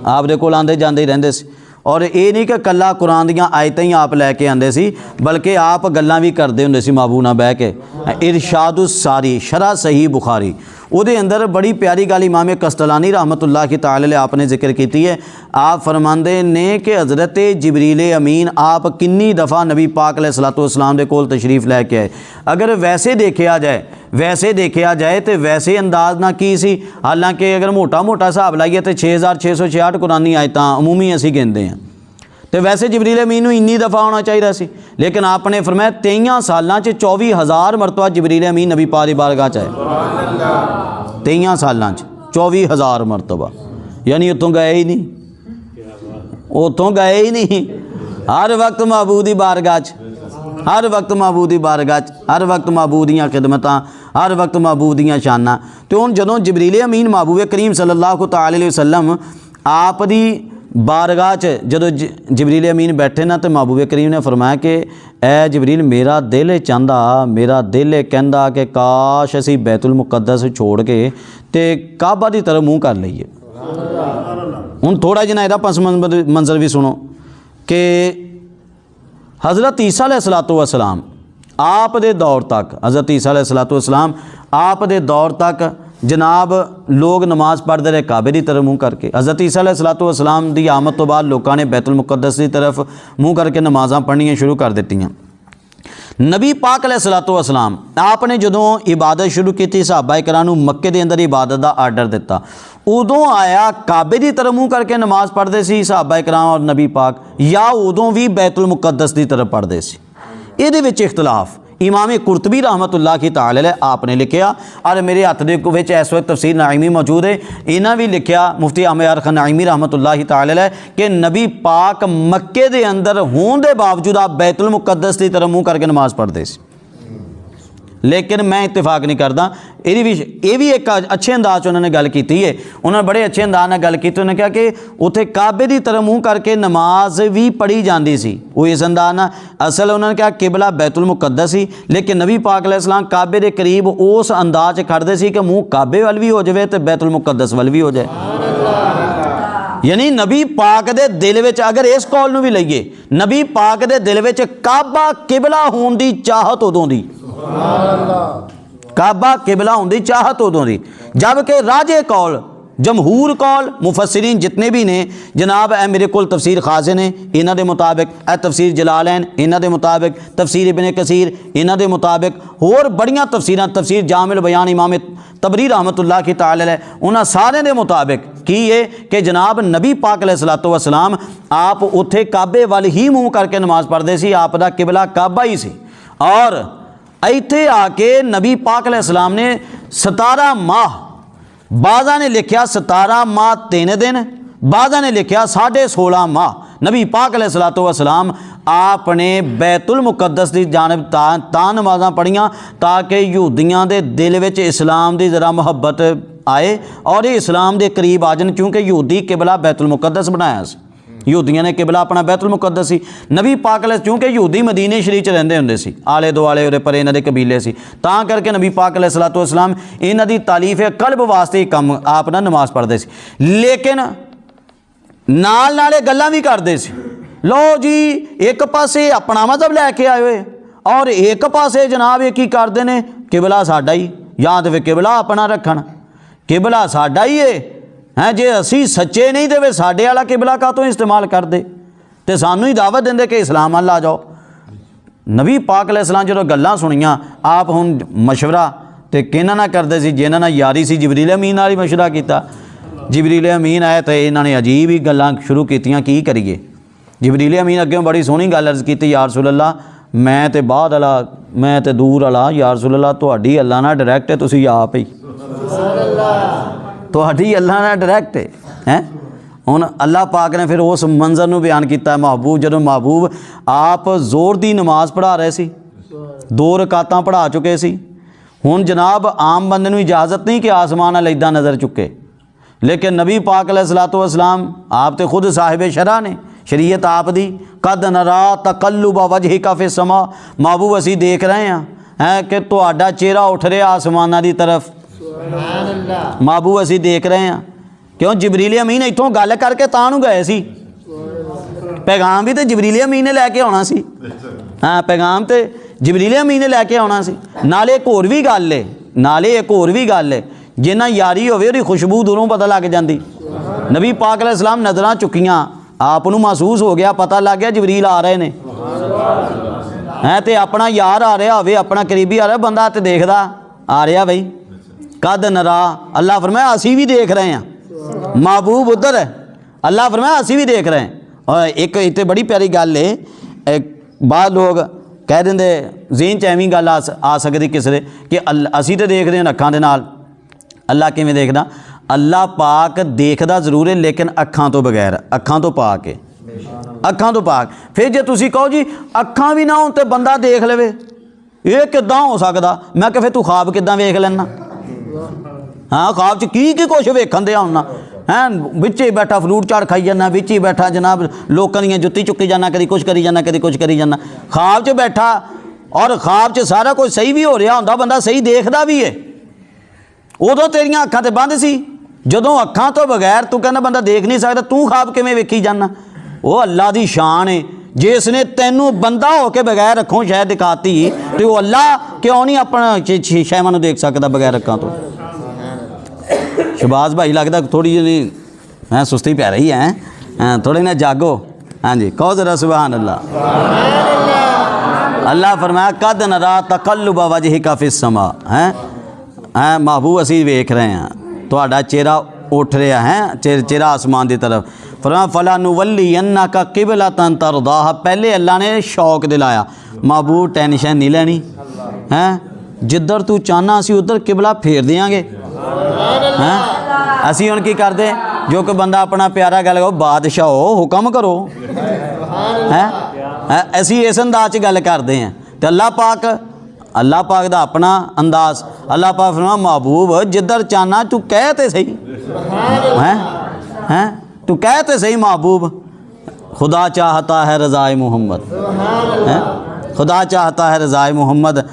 आप दे कोल आंदे जांदे ही रहिंदे सी। और ये नहीं कि कल्ला कुरान दियाँ आयतां ही आप लैके आंदे सी, बल्कि आप गल्लां भी करते हुंदे सी महबूब नाल बह के। इरशादुस सारी शरह सही बुखारी उहदे अंदर बड़ी प्यारी गल इमाम कस्तलानी रहमतुल्लाह ताला अलैह आपने जिक्र की है। आप फरमांदे ने कि हज़रत जिबरील अमीन आप किन्नी दफ़ा नबी पाक अलैहिस्सलातु वस्सलाम दे कोल तशरीफ़ लैके आए। अगर वैसे देखा जाए तो वैसे अंदाज ना की सी, हालांकि अगर मोटा मोटा हिसाब लाइए तो 6666 कुरानी आयतां अमूमी असीं गिनते हैं, तो वैसे जिबरील अमीन नूं इन्नी दफ़ा होना चाहिए सी। लेकिन आपने फरमाया 23 सालां 24,000 मरतबा जिबरील अमीन नबी पाक दी बारगाह च आए। 23 सालां 24,000 मरतबा, यानी उत्तों गए ही नहीं, उत्तों गए ही नहीं। हर वक्त महबूब दी बारगाह च, हर वक्त महबूब दी बारगाह च, हर वक्त महबूब दीयां खिदमतां, हर वक्त महबूब दीयां शानां। तो हुण जदों जिबरील अमीन महबूब करीम सल्लल्लाहु अलैहि वसल्लम आप दी बारगाह च जदों जिबरील अमीन बैठे ना, तो महबूब करीम ने फरमाया कि ऐ जिबरील मेरा दिल चाहता, मेरा दिल कहता कि काश असी बैतुल मुकद्दस छोड़ के ते काबा की तरफ मुँह कर लीए। हुण थोड़ा जिहा इहदा पस मंजर भी सुनो कि हज़रत ईसा अलैहिस्सलातु वस्सलाम आप दे दौर तक, हज़रत ईसा अलैहिस्सलातु वस्सलाम आप दे दौर तक जनाब लोग नमाज़ पढ़ते रहे काबे की तरफ मुँह करके। हज़रत ईसा अलैहिस्सलातु वस्सलाम दी आमद तो बाद लोगों ने बैतुल मुकद्दस की तरफ मुँह करके नमाज़ां पढ़नियां शुरू कर दित्तियां। नबी पाक अलैहिस्सलातु वस्सलाम आपने जदों इबादत शुरू की, सहाबा किराम नूं मक्के दे अंदर इबादत का आर्डर दिता, उदों आया काबे की तरफ मुँह करके नमाज़ पढ़ते सी सहाबा किराम और नबी पाक, या उदों भी बैतुल मुकद्दस की तरफ पढ़ते सी। इहदे विच इख्तलाफ इमाम कुरतबी रहमतुल्लाह ताला अलैह आपने लिखिया, और मेरे हत्थ दे विच इस वक्त तफसीर नाइमी मौजूद है, इन्हां भी लिखिया मुफ्ती अहमद खान नाइमी रहमतुल्लाह ताला अलैह कि नबी पाक मक्के दे अंदर होने के बावजूद आप बैतुल मुकद्दस की तरफ मुँह करके नमाज़ पढ़ते सी। लेकिन मैं इत्तेफाक नहीं करता, ये भी एक अच्छे अंदाज उन्होंने गल की है। उन्होंने बड़े अच्छे अंदाज नाल गल की, उन्होंने कहा कि उत्थे काबे की तरफ मुँह करके नमाज भी पढ़ी जाती सी। वो इस अंदाज ना असल उन्होंने कहा किबला बैतुल मुकद्दस ही, लेकिन नबी पाक अलैहिस्सलाम काबे के करीब उस अंदाज खड़ते सी कि मुँह काबे वाल भी हो जाए तो बैतुल मुकद्दस वाल भी हो जाए। यानी नबी पाक दे दिल विच अगर इस कौल नूं भी लईए, नबी पाक दे दिल विच काबा किबला होने की चाहत उदों दी, काबा किबला होने की चाहत उदों दी, जबकि राजे कौल जमहूर कौल मुफस्सिरीन जितने भी ने जनाब ए मेरे को तफसीर खाजे ने इन्हां दे मुताबिक, ए तफसीर जलालैन इन्हां दे मुताबिक, तफसीर इब्ने कसीर इन्हां दे मुताबिक, होर बड़ियां तफसीरां, तफसीर जामिल बयान इमाम तबरी रहमतुल्लाह की ताला अलैह, उन्हां सारे दे मुताबिक की है कि जनाब नबी पाक अलैहिस्सलातु वस्सलाम आप उत्थे काबे वाल ही मुँह करके नमाज पढ़ते सी, आप दा किबला काबा ही सी। और इत्थे आके नबी पाक अलैहिस्सलाम ने 17 माह, बाज़ा ने लिखा 17 माह 3 दिन, बाज़ा ने लिखा 16.5 माह नबी पाक अलैहिस्सलातु वस्सलाम आपने बैतुल मुकद्दस की जानब तां नमाज़ां पढ़ियाँ ताकि यहूदियों के दिल विच इस्लाम की ज़रा मुहब्बत आए और ये इस्लाम के करीब आ जान, क्योंकि यहूदी किबला बैतुल मुकद्दस बनाया सी। यहूदियों ने किबला अपना बैतुल मुकद्दस सी। नबी पाक क्योंकि यहूदी मदीने शरीफ च रहिंदे हुंदे सी, आले दुआले उहदे परे इन्हां दे कबीले सी, तां करके नबी पाक अलैहिस्सलातु वस्सलाम इन्हां दी तालीफ है कल्ब वास्ते कम आप ना नमाज़ पढ़ते सी, लेकिन नाल नाले गल्लां भी करते सी। लो जी एक पासे अपना मज़हब लैके आए हुए और एक पासे जनाब ये की करते हैं किबला साडा ही, या तो फिर किबला अपना रखन, किबला साडा ही है जे असी सच्चे नहीं तो साडे वाला किबला का तो इस्तेमाल करते तो सानू ही दावत देंदे कि इस्लाम अल आ जाओ। नबी पाक अलैहिस्सलाम जो गल्लां सुनियां आप हुण मशवरा तो किन्हां नाल करदे सी, जिन्हां नाल यारी सी जिबरील अमीन नाल ही मशवरा किया। जिबरील अमीन आए तो इन्होंने अजीब ही गल्लां शुरू कीतियां, की करिए। जिबरील अमीन अगे बड़ी सोहनी गल अर्ज़ की, या रसूल अल्लाह मैं तो बाद वाला मैं तो दूर वाला, या रसूल अल्लाह तुहाडी अल्लाह नाल डायरैक्ट है, तुसीं आप ही तुहाडी अल्लाह नाल डायरैक्ट है। हुण अल्लाह पाक ने फिर उस मंजर नूं बयान किया, महबूब जदों महबूब आप जोर दी नमाज पढ़ा रहे सी, 2 रकातां पढ़ा चुके सी। हुण जनाब आम बंदे नूं इजाज़त नहीं कि आसमान अल इदां नज़र चुके, लेकिन नबी पाक अलैहिस्सलातु वस्सलाम आप तो खुद साहिब शरा ने, शरीयत आप दी। कद नरा तकल्लुब वजहिका फिस समा, महबूब असी देख रहे हैं कि तुहाडा चेहरा उठ रहा आसमानां दी तरफ, महबूब असी देख रहे हैं। क्यों जिबरील अमीन इत्थों गल करके तां नूं गए सी, पैगाम भी तो जिबरील अमीन ने लैके आउणा सी। हाँ पैगाम तो जिबरील अमीन ने लैके आउणा सी। नाले एक होर भी गल है, नाले एक होर भी गल है, जिन्ना यारी होवे उहदी खुशबू दूरों पता लग जाती। नबी पाक अलैहिस्सलाम नज़रां चुकियां, आप नूं महसूस हो गया, पता लग गया जिबरील आ रहे ने हैं, तो अपना यार आ रहा होवे, अपना करीबी आ रहा, बंदा तो देखदा आ रहा भाई। कद नरा अल्लाह फरमाया असी भी देख रहे हैं, महबूब उधर है, अल्लाह फरमाया असी भी देख रहे हैं। और एक इतने बड़ी प्यारी गल है, बाद लोग कह देंगे ज़हन च एवं गल आ सकती किसी दे कि असी तो देखते हैं अखां दे नाल, अल्लाह किवें देखदा? अल्लाह पाक देखदा जरूर है लेकिन अखां तो बगैर, अखां तो पा के, अखां तो पाक। फिर जे तुसी कहो जी अखां भी ना हो तो बंदा देख लेवे, ये किदां हो सकदा? मैं कहा फिर तू ख्वाब किदां वेख लैना? हाँ ख्वाब च की कुछ वेखन दे आउना हैं, बिच ही बैठा फ्रूट चाट खाई जाना, बिच ही बैठा जनाब लोगों दी जुत्ती चुकी जाना, कभी कुछ करी जाना, कभी कुछ करी जाना, ख्वाब च बैठा और ख्वाब च सारा कुछ सही भी हो रहा होंदा, बंदा सही देखदा भी है। उदों तेरियां अखां ते बंद सी, जदों अखां तो बगैर तू कहना बंदा देख नहीं सकता, तू ख्वाब किवें वेखी जाना? वो अल्लाह दी शान है, जिसने तेनू बंदा होके बगैर अखों शह दिखाती तो वो अल्लाह क्यों नहीं अपना शहवां नूं देख सकता बगैर अखां तो? शहबाज भाई लगता थोड़ी जी मैं सुस्ती पै रही है, थोड़े ना जागो। हाँ जी कहो जरा सुभान अल्लाह। अल्लाह फरमाया कद नरा तकल्लुब वजहिका फिस समा, हैं महबूब असी वेख रहे हैं तुहाडा चेहरा उठ रहा है, चेहरा आसमान की तरफ। फरमाया फला नुवल्लियन्नका क़िबलतन तरदाहा, पहले अल्लाह ने शौक दिलाया, महबूब टेंशन नहीं लैनी हैं, जिधर तू चाहना असी उधर किबला फेर देंगे हैं। असी हुण की करते जो कोई बंदा अपना प्यारा गल करो बादशाह हो हुक्म करो हैं, असी इस अंदाज च गल करते हैं। तो अल्लाह पाक दा अपना अंदाज, अल्लाह पाक फरमाया महबूब जिधर चाहना तू कह ते सही हैं, तू कह ते सही महबूब, खुदा चाहता है रज़ाए मोहम्मद हैं, खुदा चाहता है रज़ाए मोहम्मद।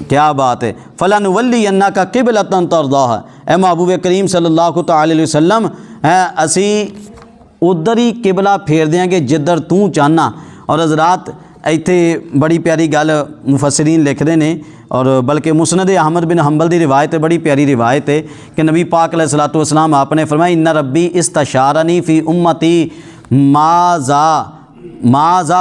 क्या बात है। फ़लनुवल्लियन्नका क़िबलतन तरदाहा, ए महबूब करीम सल्लल्लाहु तआला अलैहि वसल्लम हैं असी उधर ही किबला फेर देंगे जिधर तू चाहना। और हज़रात इत्थे बड़ी प्यारी गल मुफस्सिरीन लिखते हैं, और बल्कि मुस्नद अहमद बिन हंबल की रिवायत है, बड़ी प्यारी रिवायत है कि नबी पाक अलैहिस्सलातु वस्सलाम आपने फरमाया इन्ना रब्बी इस्तशारनी फ़ी उम्मती माज़ा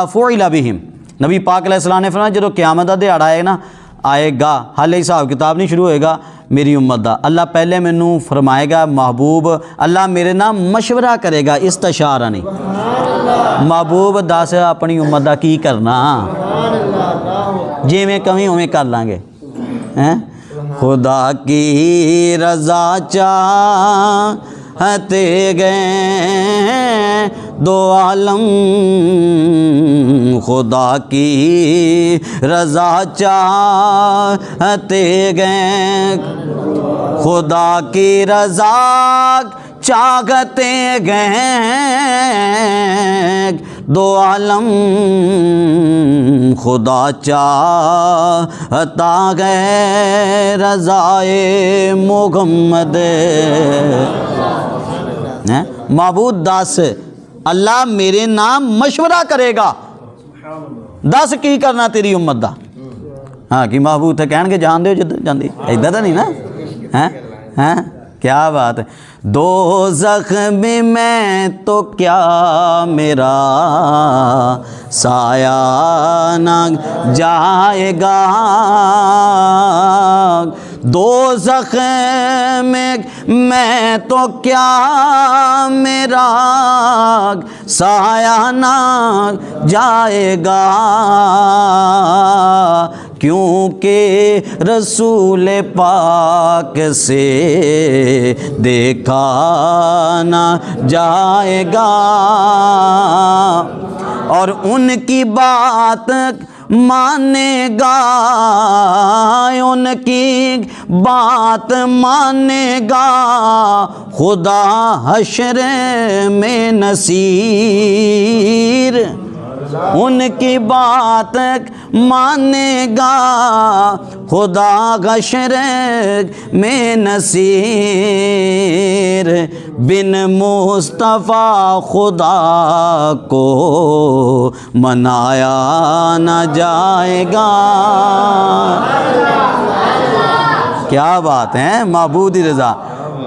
फ़ुइला बिहिम। नबी पाक अलैहिस्सलाम ने फरमाया जो क़यामत का दिहाड़ा है ना आएगा, हाले हिसाब किताब नहीं शुरू होएगा मेरी उम्मत का, अल्लाह पहले मैनू फरमाएगा महबूब अल्लाह मेरे नाल मशवरा करेगा, इस्तशारा नहीं महबूब दस अपनी उम्मत का की करना, जिवें कमी उवें कर लांगे हैं। खुदा की रज़ा चाहते गए दो आलम, खुदा की रज़ा चाहते गए, खुदा की रज़ा चाहते गए, दो आलम खुदा चाहता गए रज़ाए मुहम्मद। महबूद दस, अल्लाह मेरे नाम मशवरा करेगा, दस की करना तेरी उम्मत दा। हाँ कि महबूद तो कह जान दो जिधर जाती, इदा तो नहीं ना। हैं हैं क्या बात है। दो ज़ख्म में तो क्या मेरा साया न जाएगा, दो ज़ख्म में तो क्या मेरा साया न जाएगा, क्योंकि रसूल पाक से देखा न जाएगा, और उनकी बात मानेगा, उनकी बात मानेगा खुदा हश्र में नसीर, उनकी बात मानेगा खुदा हश्र में नसीर, बिन मुस्तफ़ा खुदा को मनाया न जाएगा। क्या बात है, महबूद रज़ा।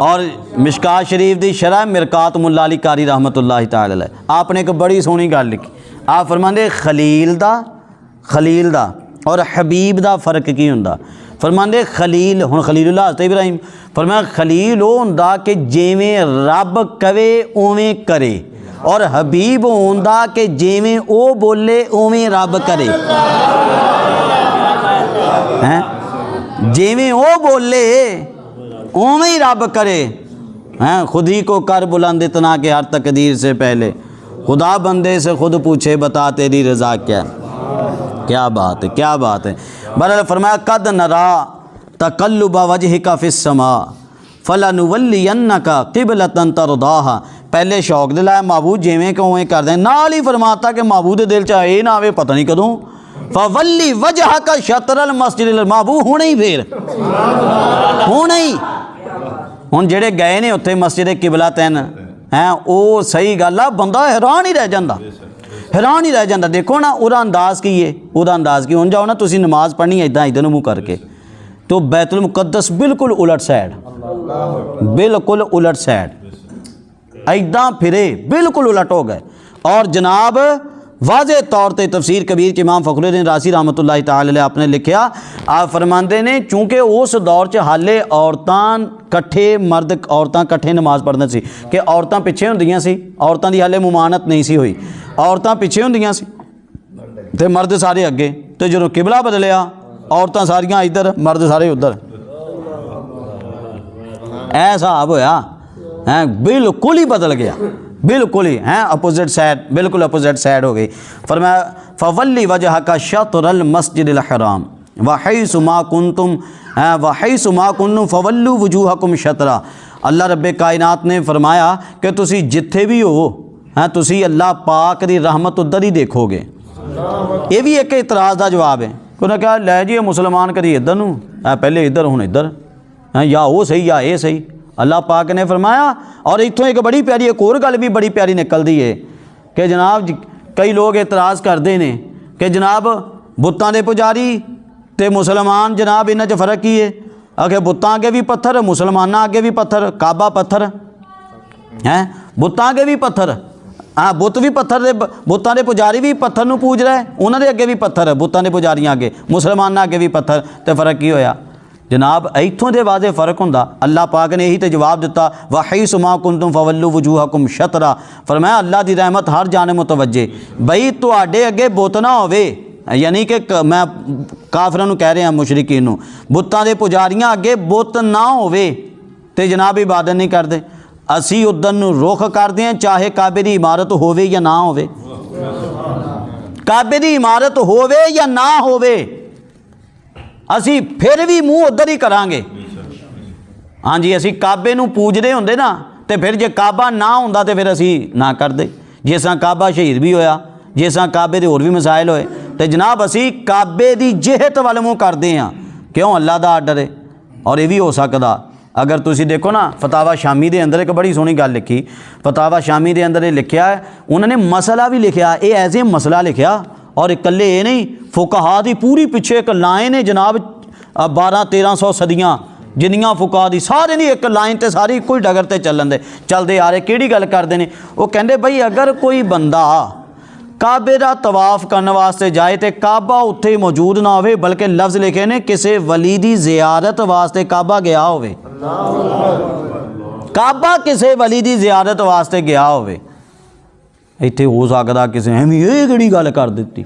और मिशकात शरीफ दी शरह मिरकात मुल्ला अली कारी रहमतुल्लाहि तआला अलैह, आपने एक बड़ी सोहनी गल लिखी। आप फरमांदे खलील दा और हबीब दा फ़र्क की हुंदा। फरमांदे खलील, हुण खलीलुल्लाह हज़रत इब्राहिम, फरमाया खलील वो हुंदा कि जिवें रब कवे उवें करे, और हबीब हुंदा कि जिवें ओ बोले उवें रब करे। हैं जिवें ओ बोले उवें ही रब करे। हैं खुद ही को कर बुलंद इतना कि हर तकदीर से पहले खुदा बंदे से खुद पूछे बता तेरी रज़ा क्या। क्या बात है, क्या बात है। बहरहाल फरमाया कद नरा तकल्लुब वजहिका फिस्समा फलनुवल्लियन्नका क़िबलतन तरदाहा। पहले शौक दिलाया महबूद जिवें को उवें कर दें, नाल ही फरमाता कि महबूद दिल च आए ना आवे पता नहीं कदों। फवल्ली वजहका शतरल मस्जिदिल महबूब, हुणे ही फिर हुणे ही हुण जेड़े गए ने उत्थे मस्जिद किबला तैन हैं, वो सही गल आ, बंदा हैरान ही रह जाता, हैरान ही रह जाता। देखो ना उहदा अंदाज़ की है, उहदा अंदाज़ की। हुण जाओ ना तुसीं नमाज़ पढ़नी है इदां इधर मुँह करके, तो बैतुल मुक़द्दस बिल्कुल उलट साइड, बिल्कुल उलट साइड, इदां फिरे बिल्कुल उलट हो गए। और जनाब वाज़े तौर पर तफसीर कबीर के इमाम फ़खरुद्दीन राज़ी रहमतुल्लाहि तआला अलैह आपने लिखा, आप फरमाते ने चूँकि उस दौर च हाले औरतां कट्ठे मर्द औरतां कट्ठे नमाज़ पढ़दे सी, कि औरतां पिछे हुंदियां सी, औरतां दी हाले मुमानत नहीं सी हुई, औरतां पिछे हुंदियां सी ते मर्द सारे अगे। तो जो किबला बदलिया औरतां सारियां इधर मर्द सारे उधर, ऐ हिसाब होया हैं, बिल्कुल ही बदल गया, बिल्कुल ही हैं अपोजिट साइड, बिल्कुल अपोजिट साइड हो गई। फरमाया फवल्ली वजहका शतरल मस्जिदिल हराम वहैसु मा कुंतुम वहैसु मा कुंतुम फवल्लु वजूहकुम शतरा। अल्लाह रब्बे कायनात ने फरमाया कि तुसी जिथे भी हो हैं तुसी अल्लाह पाक दी रहमत उधर ही देखोगे। ये भी एक इतराज़ का जवाब है। उन्हें कहा लै जी मुसलमान कभी इधर नूं पहले इधर हुण इधर हैं, या वो सही या ये सही। अल्लाह पाक ने फरमाया, और इतों एक बड़ी प्यारी एक और गल भी बड़ी प्यारी निकलती है कि जनाब कई लोग एतराज़ करते हैं कि जनाब बुत्तां दे पुजारी ते मुसलमान जनाब इन्हां च फ़र्क की है। आखे बुत्तां अगे भी पत्थर मुसलमानां अगे भी पत्थर, काबा पत्थर हैं, बुत्तां अगे भी पत्थर, हाँ बुत भी पत्थर दे, बुत्तां दे पुजारी भी पत्थर नूं पूज रहे, उन्हां दे अगे भी पत्थर, बुत्तां दे पुजारियां अगे, मुसलमानां अगे भी पत्थर, तो फ़र्क की होया जनाब। इत्थों दे वाज़े फ़र्क हुंदा। अल्लाह पाक ने यही तो जवाब दिता वहैसु मा कुंतुम फवल्लु वजूहकुम शतरा। फरमाया अल्लाह की रहमत हर जाने मुतवज्जे, बई तुहाडे अगे बुत ना होवे, यानी कि मैं काफिरां नूं कह रहा मुशरिकीन नूं, बुत्तां दे पुजारियां अगे बुत ना होवे ते जनाब इबादत नहीं करते, असी उधर नूं रुख करते हैं चाहे काबे दी इमारत होवे या ना होवे। काबे की इमारत होवे या ना होवे असी फिर भी मूँह उधर ही करांगे। हाँ जी, असी काबे नूं पूजदे हुंदे ना, तो फिर जे काबा ना हुंदा तो फिर असी ना करदे। जिस तरह काबा शहीद भी होया, जिस तरह काबे दे होर भी मसाइल होए, तो जनाब असी काबे की जिहत वाल मूँह करते हैं। क्यों? अल्लाह का आर्डर है। और ये भी हो सकता, अगर तुसी देखो ना फतावा शामी के अंदर एक बड़ी सोहनी गल लिखी, फतावा शामी के अंदर ये लिखा है, उन्होंने मसला भी लिखा, ये एज ए मसला लिखा, और इकल्ले ये नहीं, फुकहा की पूरी पिछे एक लाइन है जनाब 1200-1300 सदियाँ जिन्नियां फुकहा दी सारे नहीं एक लाइन ते सारी कोई डगर ते चलते आ रहे। किहड़ी गल करते हैं वो? कहते बई अगर कोई बंदा काबे का तवाफ करने वास्ते जाए तो काबा उत्थे ही मौजूद ना हो, बल्कि लफ्ज़ लिखे ने किसी वली की जियारत वास्ते काबा गया हो, काबा किसी वली की जियारत वास्ते गया हो, इत्थे हो सकता किसी एवं ये किहड़ी गल कर दी,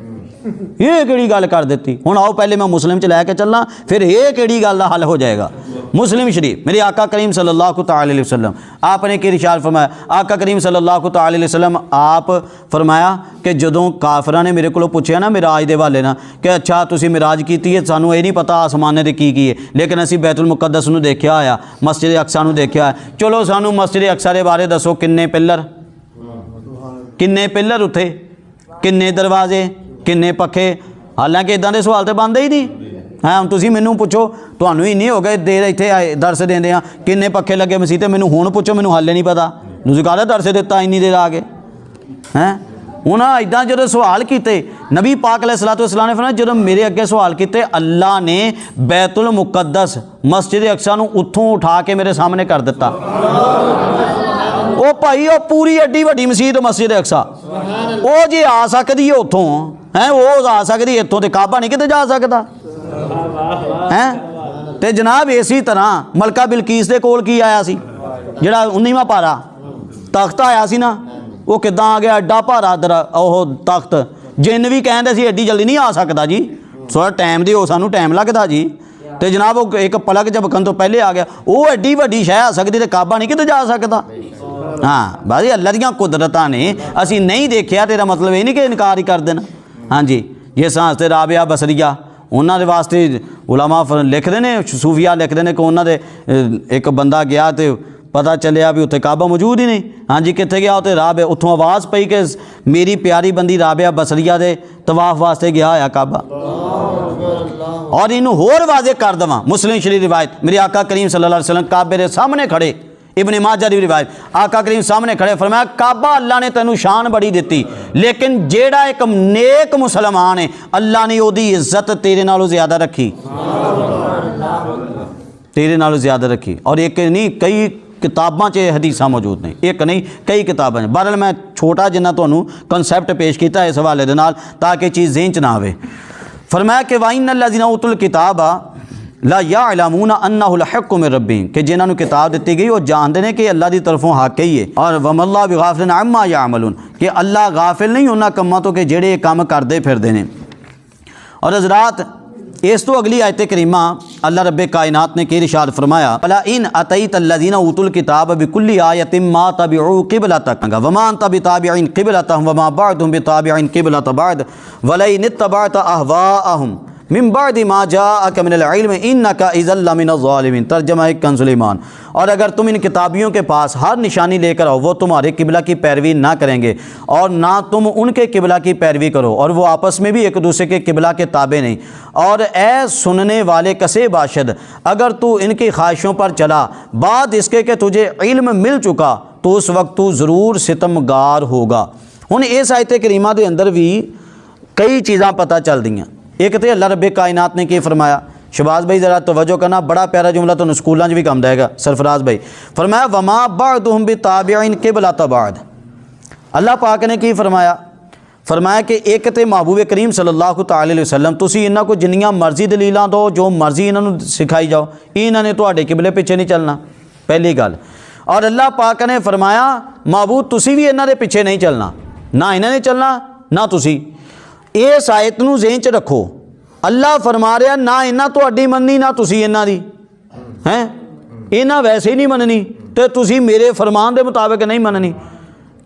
ये किहड़ी गल कर दी। हुण आओ पहले मैं मुस्लिम च लैके चलना, फिर ये किहड़ी गल दा हल हो जाएगा। मुस्लिम शरीफ मेरे आका करीम सल्लल्लाहु अलैहि वसल्लम आपने कि इरशाद फरमाया, आका करीम सल्लल्लाहु अलैहि वसल्लम आप फरमाया कि जदों काफरां ने मेरे को पूछा ना मिराज के हवाले ना कि अच्छा तुसीं मिराज कीती है, सानू ये नहीं पता आसमाने ते की है, लेकिन असीं बैतुल मुकद्दस नूं देखिया होया, मस्जिद अक्सा नूं देखिया है। चलो सानू मस्जिद अक्सा के बारे दसो, किन्ने पिलर उत्थे, किन्ने दरवाजे, किन्ने पखे। हालांकि इदां दे सवाल तो बनते ही नहीं। हाँ हम तुसीं मैनूं पुछो, तुहानूं ही नहीं हो गए देर इत्थे दरस देंदे आ किन्ने पखे लगे मसीह, ते मैनूं हुण पुछो, मैनूं हाले नहीं पता। तुसीं काहदा दरस दिता इन्नी देर आ गए हैं? उन्हें इदां जो सवाल किए, नबी पाक अलैहिस्सलातु वस्सलाम ने फरमाया जो मेरे अगे सवाल किए, अल्लाह ने बैतुल मुकद्दस मस्जिद अक्सा नूं उत्थों उठा के मेरे सामने कर दिता। ओ भाई ओ पूरी एड्डी वड्डी मस्जिद अक्सा वो जे आ सकती है उत्थों हैं, वो आ सकती है इत्थों, तो काबा नहीं किते जा सकता हैं। तो जनाब इसी तरह मलका बिलकीस के कोल की आया सी, जिहड़ा 19वां पारा तख्त आया सी ना, वो किद्दां आ गया एड्डा भारा ओह तख्त, जिन भी कहते सी एड्डी जल्दी नहीं आ सकता जी, थोड़ा टाइम दिओ सानू टाइम लगता जी। तो जनाब वो एक पलक झपकन तो पहले आ गया, वो एड्डी वड्डी शह आ सकती, तो काबा नहीं किते जा सकता। हाँ बस अल्लाह दियां कुदरतां ने असीं नहीं देखिया, तेरा मतलब ये नहीं कि इनकार ही कर देना। हाँ जी, जिस वास्ते राबिया बसरिया उन्होंने वास्ते उलमा लिखते हैं, सूफिया लिखते हैं कि उन्होंने एक बंदा गया तो पता चलिया भी उत्थे काबा मौजूद ही नहीं। हाँ जी कित्थे गया? उत्थे राब उत्थों आवाज़ पई कि मेरी प्यारी बंदी राबिया बसरिया दे तवाफ वास्ते गया होया काबा। और इनू होर वाजे कर देवां, मुस्लिम शरीफ रिवायत मेरे आका करीम सल्लल्लाहु अलैहि वसल्लम काबे के सामने खड़े, इब्ने माजा की रिवायत, आका करीम सामने खड़े फरमाया काबा अल्लाह ने तेनू शान बड़ी दी, लेकिन जेड़ा एक नेक मुसलमान है अल्लाह ने ओदी इज्जत तेरे नालों ज़्यादा रखी, तेरे नालों ज़्यादा रखी। और एक नहीं कई किताबां च हदीसां मौजूद ने, एक नहीं कई किताबां। बहरहाल मैं छोटा जिन्ना तुहानू कंसैप्ट पेश किया इस हवाले दे नाल ताकि चीज़ ज़हन च ना आवे। फरमाया कि वाइन्नल्लज़ीना उतुल किताबा ला यअलमूना अन्नहुल हक़्क़ु मिन रब्बिहिम, कि जिन्होंने किताब दी गई वो जानते हैं कि अल्लाह की तरफों हक ही है। और वमल्लाहु बिगाफिलिन अम्मा यामलून, कि अल्लाह गाफिल नहीं उन्होंने कामों तो कि जेड़े काम करते फिरते हैं। और हज़रात इस तो अगली आयत करीमा अल्लाह रब्बे कायनात ने कि इरशाद फरमाया, वला इन अतईतल्लज़ीना उतुल किताब बिकुल्लि आयतिन मा तबिउ क़िबलतक वमा अंत बिताबिइन क़िबलतहुम वमा बअदुहुम बिताबिइन क़िबलत बअद वला इन इत्तबअत अहवाअहुम मिन बअदि मा जाअक मिनल इल्म इन्नका इज़्ज़न लमिनज़ ज़ालिमीन। तर्जमा कंज़ुल ईमान, और अगर तुम इन किताबियों के पास हर निशानी लेकर आओ, वो तुम्हारे किबला की पैरवी ना करेंगे और ना तुम उनके किबला की पैरवी करो, और वो आपस में भी एक दूसरे के किबला के ताबे नहीं। और ए सुनने वाले कसे बाशद, अगर तू इनकी ख्वाहिशों पर चला बाद इसके कि तुझे इल्म मिल चुका, तो उस वक्त तू ज़रूर सितमगार होगा। हुण इस आयत करीमा के अंदर भी कई चीज़ां पता चल दियाँ। एक तो अल्लाह रब्बे कायनात ने की फरमाया, शबाज भाई ज़रा तवज्जो करना, बड़ा प्यारा जुमला तो स्कूलों भी कम देगा सरफराज भाई, फरमाया वमा बअदुहुम बिताबिइन क़िबलत बअद। अल्लाह पाक ने की फरमाया, फरमाया कि एक तो महबूब करीम सल्लल्लाहु अलैहि वसल्लम तुसी इन्हां को जिन्नियां मर्जी दलीलां दो, जो मर्जी इन्हों सिखाई जाओ, इन्हों ने तुहाडे किबले पिछे नहीं चलना, पहली गल। और अल्लाह पाक ने फरमाया महबूब तुसी भी इन्हां दे पिछे नहीं चलना, ना इन्हां ने चलना ना तुसी। इस आयत नूं ज़हन च रखो, अल्लाह फरमा रहा ना इन्हां तुहाडी मननी ना तुसी इन्हां दी, हैं इन्हां वैसे ही नहीं मननी, तो तुसी मेरे फरमान के मुताबिक नहीं मननी।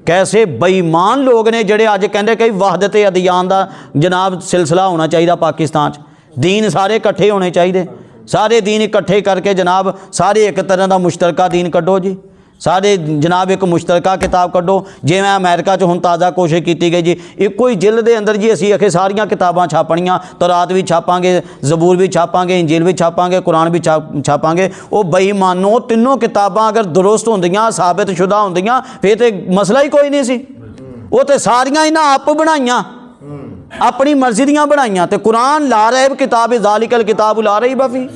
कैसे बेईमान लोग ने जिहड़े अज कहंदे कि वहदत अदियान का जनाब सिलसिला होना चाहिए पाकिस्तान च, दीन सारे इकट्ठे होने चाहिए, सारे दीन इकट्ठे करके जनाब सारे एक तरह का मुश्तरका दीन कड्डो जी, सारे जनाब एक मुश्तरका किताब कड्डो। जिवें अमेरिका च हुण ताज़ा कोशिश की गई जी, इक्को ही जिल दे अंदर जी असीं आखे सारियां किताबां छापणियां, तौरात भी छापांगे, जबूर भी छापांगे, इंजील भी छापांगे, कुरान भी छापांगे। वो बेईमानो तीनों किताबां अगर दुरुस्त होंदियां साबित शुदा होंदियां फिर तो मसला ही कोई नहीं सी। वो तो सारियां इन्हां आप बनाइयां, अपनी मर्जी दियां बनाइयां। तो कुरान ला रैब किताब है, ज़ालिकल किताब ला रही बफी,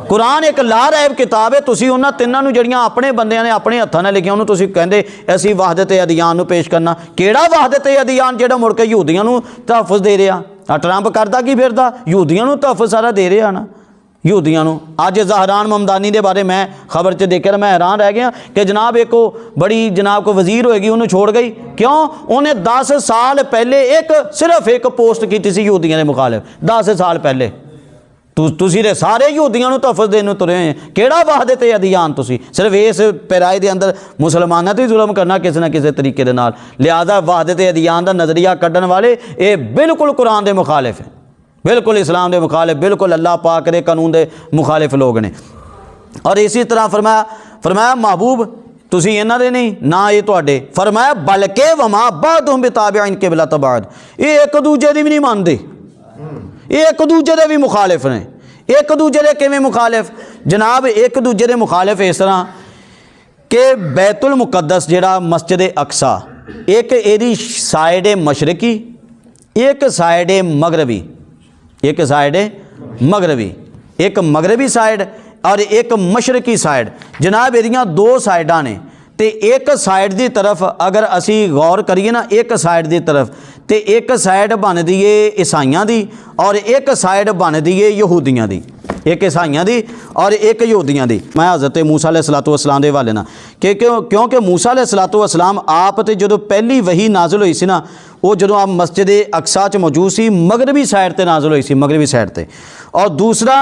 कुरान एक ला रैब किताब है। तुसीं उन्हां तिन्नां नूं जिहड़ियां अपने बंदियां ने अपने हत्थां नाल लिखियां उन्होंने तुसीं कहंदे असीं वहदत अदियान नूं पेश करना। किहड़ा वहदत अदियान जिहड़ा मुड़ के यहूदियां नूं तहफ़ुज़ दे रहा? ट्रंप करदा की फिरदा? यहूदियां नूं तहफ़ुज़ सारा दे रहा ना यहूदियां नूं। अज ज़हरान ममदानी के बारे मैं खबर च देखिया, मैं हैरान रह गया कि जनाब एक बड़ी जनाब को वजीर होएगी उन्होंने छोड़ गई, क्यों? उन्हें 10 साल पहले सिर्फ एक पोस्ट की थी यहूदियों के मुखालिफ, 10 साल पहले। तुसीं ते सारे यहूदियों नूं तहफ़ुज़ देने तुरे हैं, किहड़ा वहदत अदियान? तुसीं सिर्फ इस पैराए के अंदर मुसलमानों ते जुल्म करना किसी ना किसी तरीके दे नाल। लिहाजा वहदत अदियान का नज़रिया कड्ढण वाले ये बिल्कुल कुरान के मुखालिफ है, बिल्कुल इस्लाम के मुखालिफ, बिल्कुल अल्लाह पाक के कानून के मुखालिफ लोग ने। और इसी तरह फरमाया महबूब तुसीं इन्हां दे नहीं ना ये तुहाडे, फरमाया बल्कि वमा बादुहुम बिताबिअ इनके बिला तबाद, ये एक दूजे दी भी नहीं मानते, ये एक दूजे दे भी मुखालिफ ने। एक दूजे दे किवें मुखालिफ? जनाब एक दूजे दे मुखालिफ इस तरह कि बैतुल मुकद्दस जिहड़ा मस्जिद अक्सा, एक एदी साइड है मशरकी, एक साइड है मगरबी, एक साइड है मगरबी, एक मगरबी साइड और एक मशरकी साइड। जनाब एदियां दो साइडां ने, तो एक साइड की तरफ अगर असी गौर करिए ना, एक साइड की तरफ तो एक साइड बनती है ईसाइयां दी और एक साइड बनती है यहूदियां दी, एक ईसाइयां दी और एक यहूदियां दी। मैं हज़रत मूसा अलैहिस्सलाम के हवाले ना क्योंकि मूसा अलैहिस्सलाम आप तो जो पहली वही नाज़िल हुई सी ना, वो जो आप मस्जिद अक्सा च मौजूद सी, मगरबी साइड पर नाज़िल हुई सी, मगरबी साइड पर। और दूसरा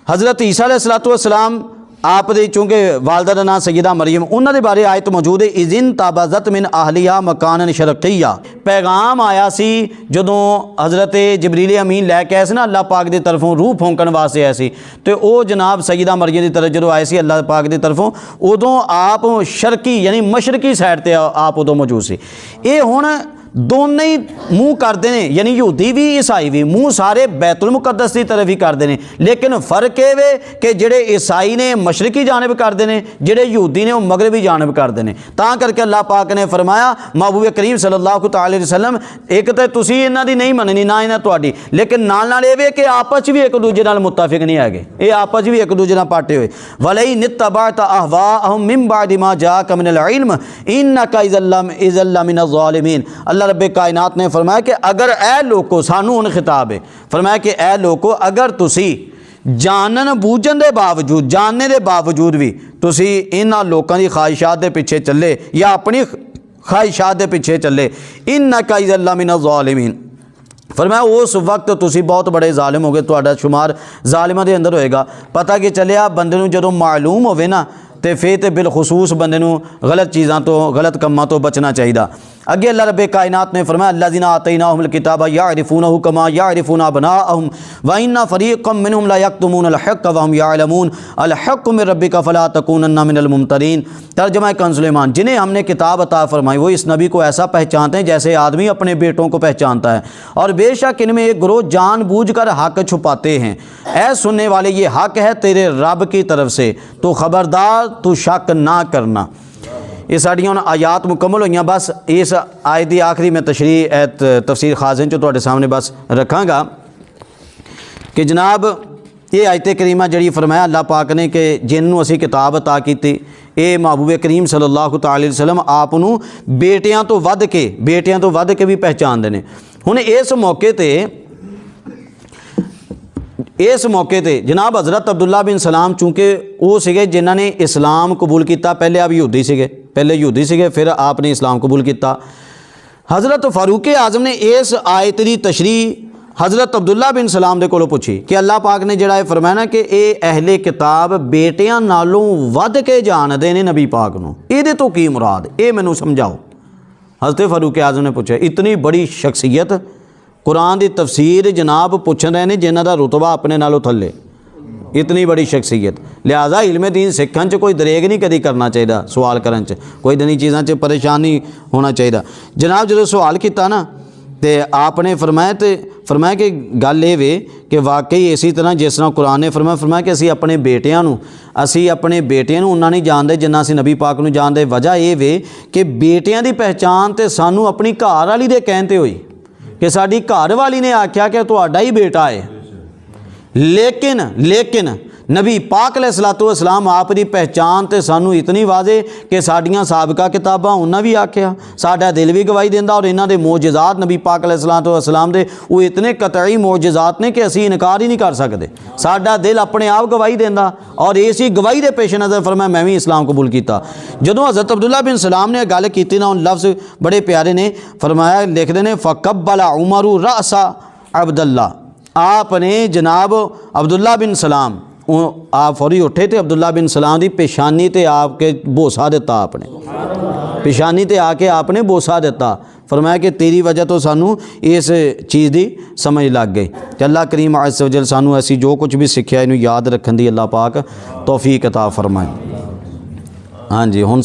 हज़रत ईसा अलैहिस्सलाम आप दे चूँकि वालदा का नाम सैयदा मरियम, उन्होंने बारे आयत मौजूद है, इज़िन ताबाज़त मिन आहलिया मकानन शरक़िया। पैगाम आया सी जदों हज़रत जबरील अमीन लैके आए ना अल्लाह पाक की तरफों, रूह फौंकण वास्ते आए सी, तो वो जनाब सैयदा मरियम की तरफ जो आए सी अल्लाह पाक की तरफों, उदों आप शरकी यानी मशरकी साइड पर आप उदों मौजूद सी। ये हुण दोनों ही मूँह करते हैं, यानी यहूदी भी ईसाई भी मूँह सारे बैतुल मुकद्दस की तरफ ही करते हैं, लेकिन फ़र्क ये वे कि जेड़े ईसाई ने मशरकी जानब करते हैं, जेड़े यहूदी ने वो मगरबी जानब करते हैं। तां करके अल्लाह पाक ने फरमाया महबूब करीम सल्लल्लाहु अलैहि वसल्लम, एक तो तुसीं इन्हां दी नहीं मननी ना इन्हां तुहाडी, लेकिन नाल ये वे कि आपस भी एक दूजे नाल मुत्तफिक नहीं है, ये आपस भी एक दूजे नाल पाटे हुए। वलई नित्तबअत अहवाअहुम मिन बअदि मा जाअका मिनल इल्म इन्नका इज़्ज़ल मिनज़ ज़ालिमीन। अल्लाह रब्बे कायनात ने फरमाया कि अगर ए लोगो, सानू हुण खिताब है, फरमाया कि ए लोगो अगर तुसी जानन बूझन दे बावजूद, जानने दे बावजूद भी तुसी इन्हां लोकां दी ख्वाहिशात दे पिछे चले या अपनी ख्वाहिशात दे पिछे चले, इन्नका इज़्ज़ल मिनज़ ज़ालिमीन, फरमाया उस वक्त तुसी बहुत बड़े जालिम हो गए, तुहाडा शुमार जालिमां दे अंदर होएगा। पता कि चलिया बंदे नूं जदों मालूम होवे ना तो फिर तो बिलखसूस बंदे नूं गलत चीज़ों तो गलत कामों तो बचना चाहिए। अगे अल्लाह रब्बे कायनात ने फरमाया अल्लज़ीना आतैनाहुमुल किताब यअरिफूनहु कमा यअरिफूना अबनाअहुम व इन्ना फ़रीक़म मिनहुम ला यक्तुमूनल हक़्क़ व हुम यअलमून अल हक़्क़ु मिन रब्बिका फ़ला तकूनन्ना मिनल मुमतरीन। तर्जुमा कंज़ सुलेमान, जिन्हें हमने किताब अता फरमाई वो इस नबी को ऐसा पहचानते हैं जैसे आदमी अपने बेटों को पहचानता है, और बेशक इनमें एक ग्रोह जानबूझकर हक़ छुपाते हैं। ऐ सुनने वाले ये हक़ है तेरे रब की तरफ से, तो ख़बरदार तू शक ना करना। ये साड़ियाँ आयात मुकम्मल हुई। बस इस आयत की आखिरी में तशरीह तफसीर खाज़िन जो तुहाडे सामने बस रखांगा कि जनाब ये आयत करीमा जी फरमाया अल्लाह पाक ने कि जिन्होंने असी किताब अता की, ये महबूब करीम सल्लल्लाहु अलैहि वसल्लम आप बेटियां तो वध के भी पहचानते हैं। हुण इस मौके ते जनाब हज़रत अब्दुल्ला बिन सलाम चूँकि वो सिगे जिन्हों ने इस्लाम कबूल किया, पहले आप यहूदी सिगे, फिर आपने इस्लाम कबूल किया। हज़रत फारूक आज़म ने इस आयत की तशरीह हज़रत अब्दुल्ला बिन सलाम दे कोलों पूछी कि अल्लाह पाक ने जिहड़ा फरमाया ना कि ये अहले किताब बेटियां नालों वध के जानते हैं नबी पाक नूं, इहदे तो की मुराद, ये मैनूं समझाओ। हज़रत फारूक आज़म ने पूछा। इतनी बड़ी शख्सियत कुरान की तफसीर जनाब पूछ रहे हैं जिन्हां दा रुतबा अपने नालों थल्ले, इतनी बड़ी शख्सियत। लिहाजा इल्म दीन सीखण च कोई दरेग नहीं कदी करना चाहिए, सवाल करन च कोई नई चीज़ों च परेशान नहीं होना चाहिए। जनाब जो सवाल किया ना तो आपने फरमाया कि गल ये वे कि वाकई इसी तरह जिस तरह कुरान ने फरमाया कि असी अपने बेटियां उन्ना नहीं जानते जिन्ना असी नबी पाक नूं जानते। वजह ये वे कि बेटियां दी पहचान तो सानू अपनी घर वाली दे कहण ते होई कि साडी घर वाली ने आख्या कि तुहाडा ही बेटा है। लेकिन नबी पाक अलैहिस्सलातु वस्सलाम आप दी पहचान तो सानू इतनी वाजे कि साडियां साबका किताबां उन्हां भी आख्या, साडा दिल भी गवाही देंदा। और इन्हां दे मोजज़ात नबी पाक अलैहिस्सलातु वस्सलाम दे वो इतने कतई मोजज़ात ने कि असी इनकार ही नहीं कर सकते। साडा दिल अपने आप गवाही देंदा और इसी गवाही के पेश नज़र फरमाया मैं भी इस्लाम कबूल किया। जदों हज़रत अब्दुल्ला बिन सलाम ने गल की ना, उन लफ्ज़ बड़े प्यारे ने, फरमाया लिखते हैं फ़क़ब्बला उमरु रअसा अब्दुल्ला। आपने जनाब अब्दुल्ला बिन सलाम आप फौरी उठे तो अब्दुल्ला बिन सलाम की पेशानी ते आपके बोसा दिता, आपने पेशानी ते आके आपने बोसा दिता। फरमाया कि तेरी वजह तो सानू इस चीज़ की समझ लग गई। कि अल्लाह करीम अज़्ज़ वजल सानू ऐसी जो कुछ भी सिक्ख्या इनू याद रखन दी अल्लाह पाक तौफीक अता फरमाए। हाँ जी, हुण